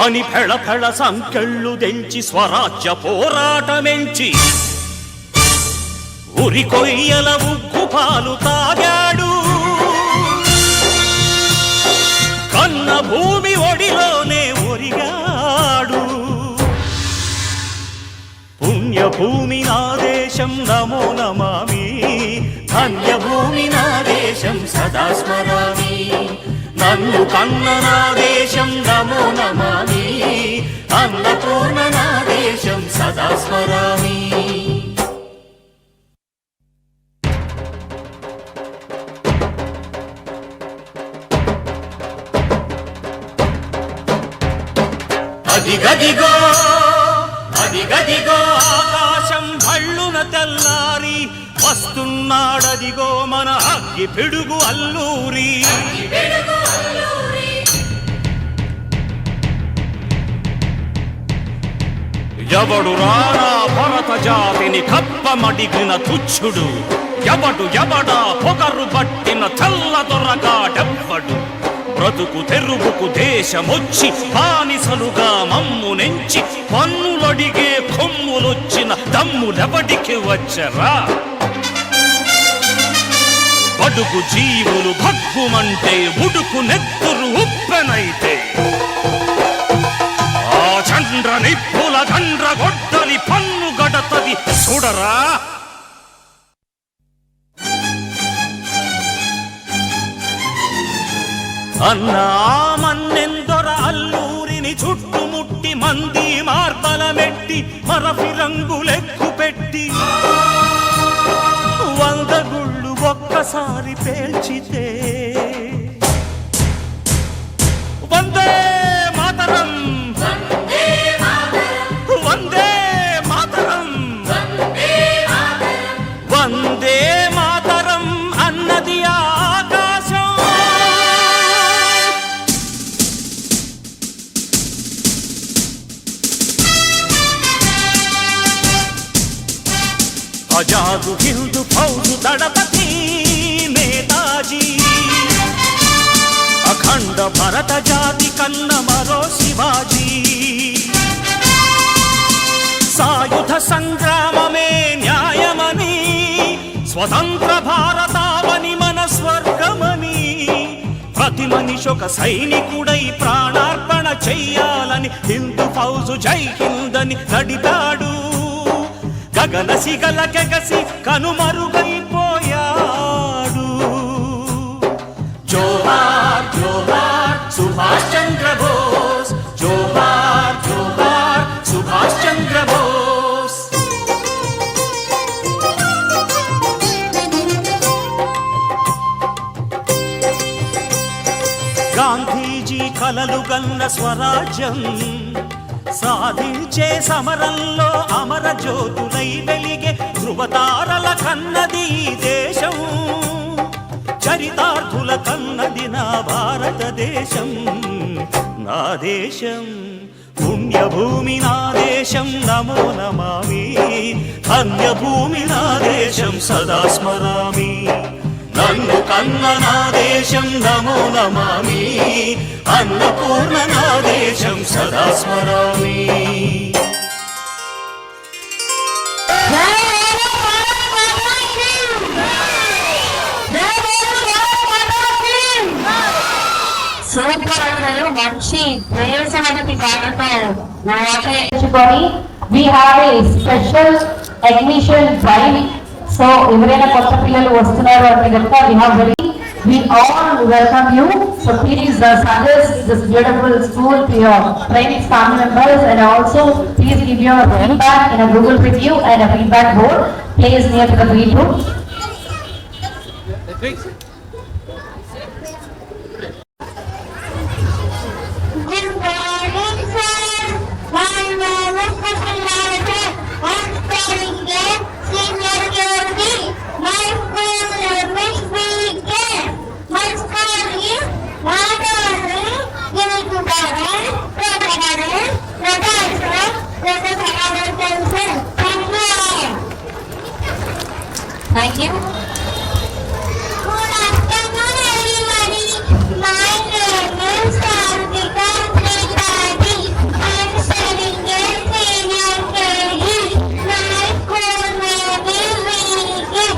అని ఫెళ ఫెళ సంకెళ్ళు తెంచి స్వరాజ్య పోరాటమెంచి, ఉరి కొయ్యల ఉగ్గు పాలు తాగాడు, కన్న భూమి ఒడిలోనే ఒరిగాడు. పుణ్యభూమి నా దేశం నమో నమామి, ధన్యభూమి నా దేశం సదా స్మరామి. నన్ను కన్న నా దేశం నమో నమామి, అన్నపూర్ణ నా దేశం సదా స్మరామి. అదిగదిగో అదిగదిగో ఆకాశం భళ్ళున తెల్లారి, వస్తున్నాడదిగో మన అగ్గి పిడుగు అల్లూరి. ఎవడు రానా భరత జాతిని కప్పమడిగిన తుచ్చుడు, ఎవడా పొగరు పట్టిన తెల్ల దొరగాడెవ్వడు. బ్రతుకు తెరువుకు దేశమొచ్చి బానిసలుగా మమ్ము నెంచి, పన్నులడిగే కొమ్ములొచ్చిన దమ్ములెవడికి వచ్చరా? బడుగు జీవులు భగ్గుమంటే, ఉడుకు నెత్తురు ఉప్పెనైతే, ఆ చండ్ర నిప్పుల గండ్ర గొడ్డలి పన్ను గడతది చూడరా. అన్నా మన్నెందొర అల్లూరిని చుట్టుముట్టి, మంది మార్బలమెట్టి, మరఫి రంగులెక్కు పెట్టి, 100 గుళ్ళు ఒక్కసారి పేల్చితే, వందే మాతరం వందే మాతరం వందే భరత జాతి కన్న మరో శివాజీ. సాయుధ సంగ్రామమే న్యాయమని, స్వతంత్ర భారతావని మన స్వర్గమని, ప్రతి మనిషొక సైనికుడై ప్రాణార్పణ చెయ్యాలని హిందూ ఫౌజు జై హిందని నడిపాడు. గగన సిగల గెగసి కనుమరుగైపోయాడు. జోహార్ జోహార్ సుభాష్ చంద్ర బోస్, జోహార్ జోహార్ సుభాష్ చంద్ర బోస్. గాంధీజీ కలలు గన్న స్వరాజ్యం సాధించే సమరంలో అమర జ్యోతులై వెలిగే ధృవతారల కన్నది ఈ దేశం. చరితార్థుల కన్నది నా భారతదేశం. నా దేశం పుణ్యభూమి, నా దేశం నమో నమామి. ధన్యభూమి నా దేశం సదా స్మరామి. నన్ను కన్న నా దేశం నమో నమామి. అన్నపూర్ణ నా దేశం సదా స్మరామి. సూపర్ మంచి ప్రయోజనమైన పాటతో we have a special admission drive. So ఎవరైనా కొత్త పిల్లలు వస్తున్నారు అంటే కనుక we all welcome you. So please suggest this beautiful school to your friends, family members, and also please give your feedback in a Google review and a feedback board placed near to the green room. Thank you. Good afternoon, everybody. My name is Karthika Tripathi. I am studying in senior KG. My school name is Vegan.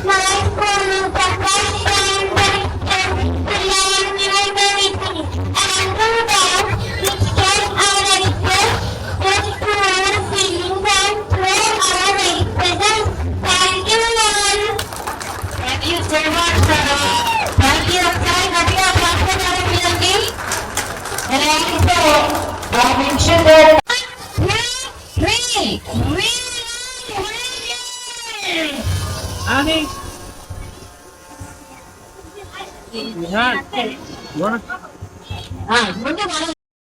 My school is the first standard elementary. And to that, which can our request just to our feelings and through our represents. Thank you, all. Thank you so much, sir. Thank you. Sorry, nothing else after that, PLD. And also, I mentioned that.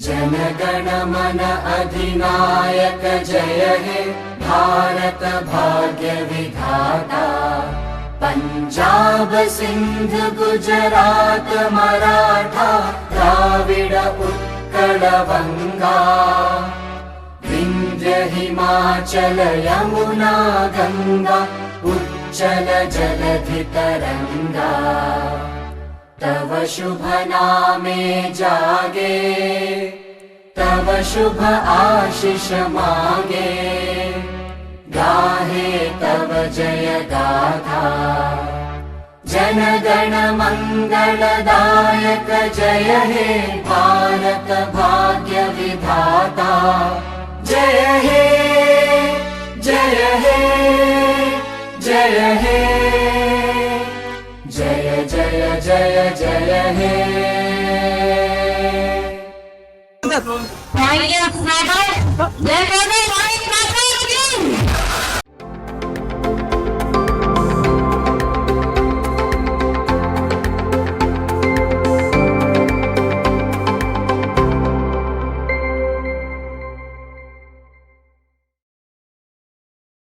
जनगण मन अधिनायक जय हे भारत भाग्य विधाता. पंजाब सिंध गुजरात मराठा द्राविड उत्कल बंगा. विंध्य हिमाचल यमुना गंगा उच्चल जलधि तरंगा. तव शुभ नामे जागे, तव शुभ आशीष मांगे. गाहे तव जय गाथा. जनगण मंगलदायक जय हे भारत भाग्य विधाता. जय हे जय हे जय हे जय जय जय जय हे. Thank you so much.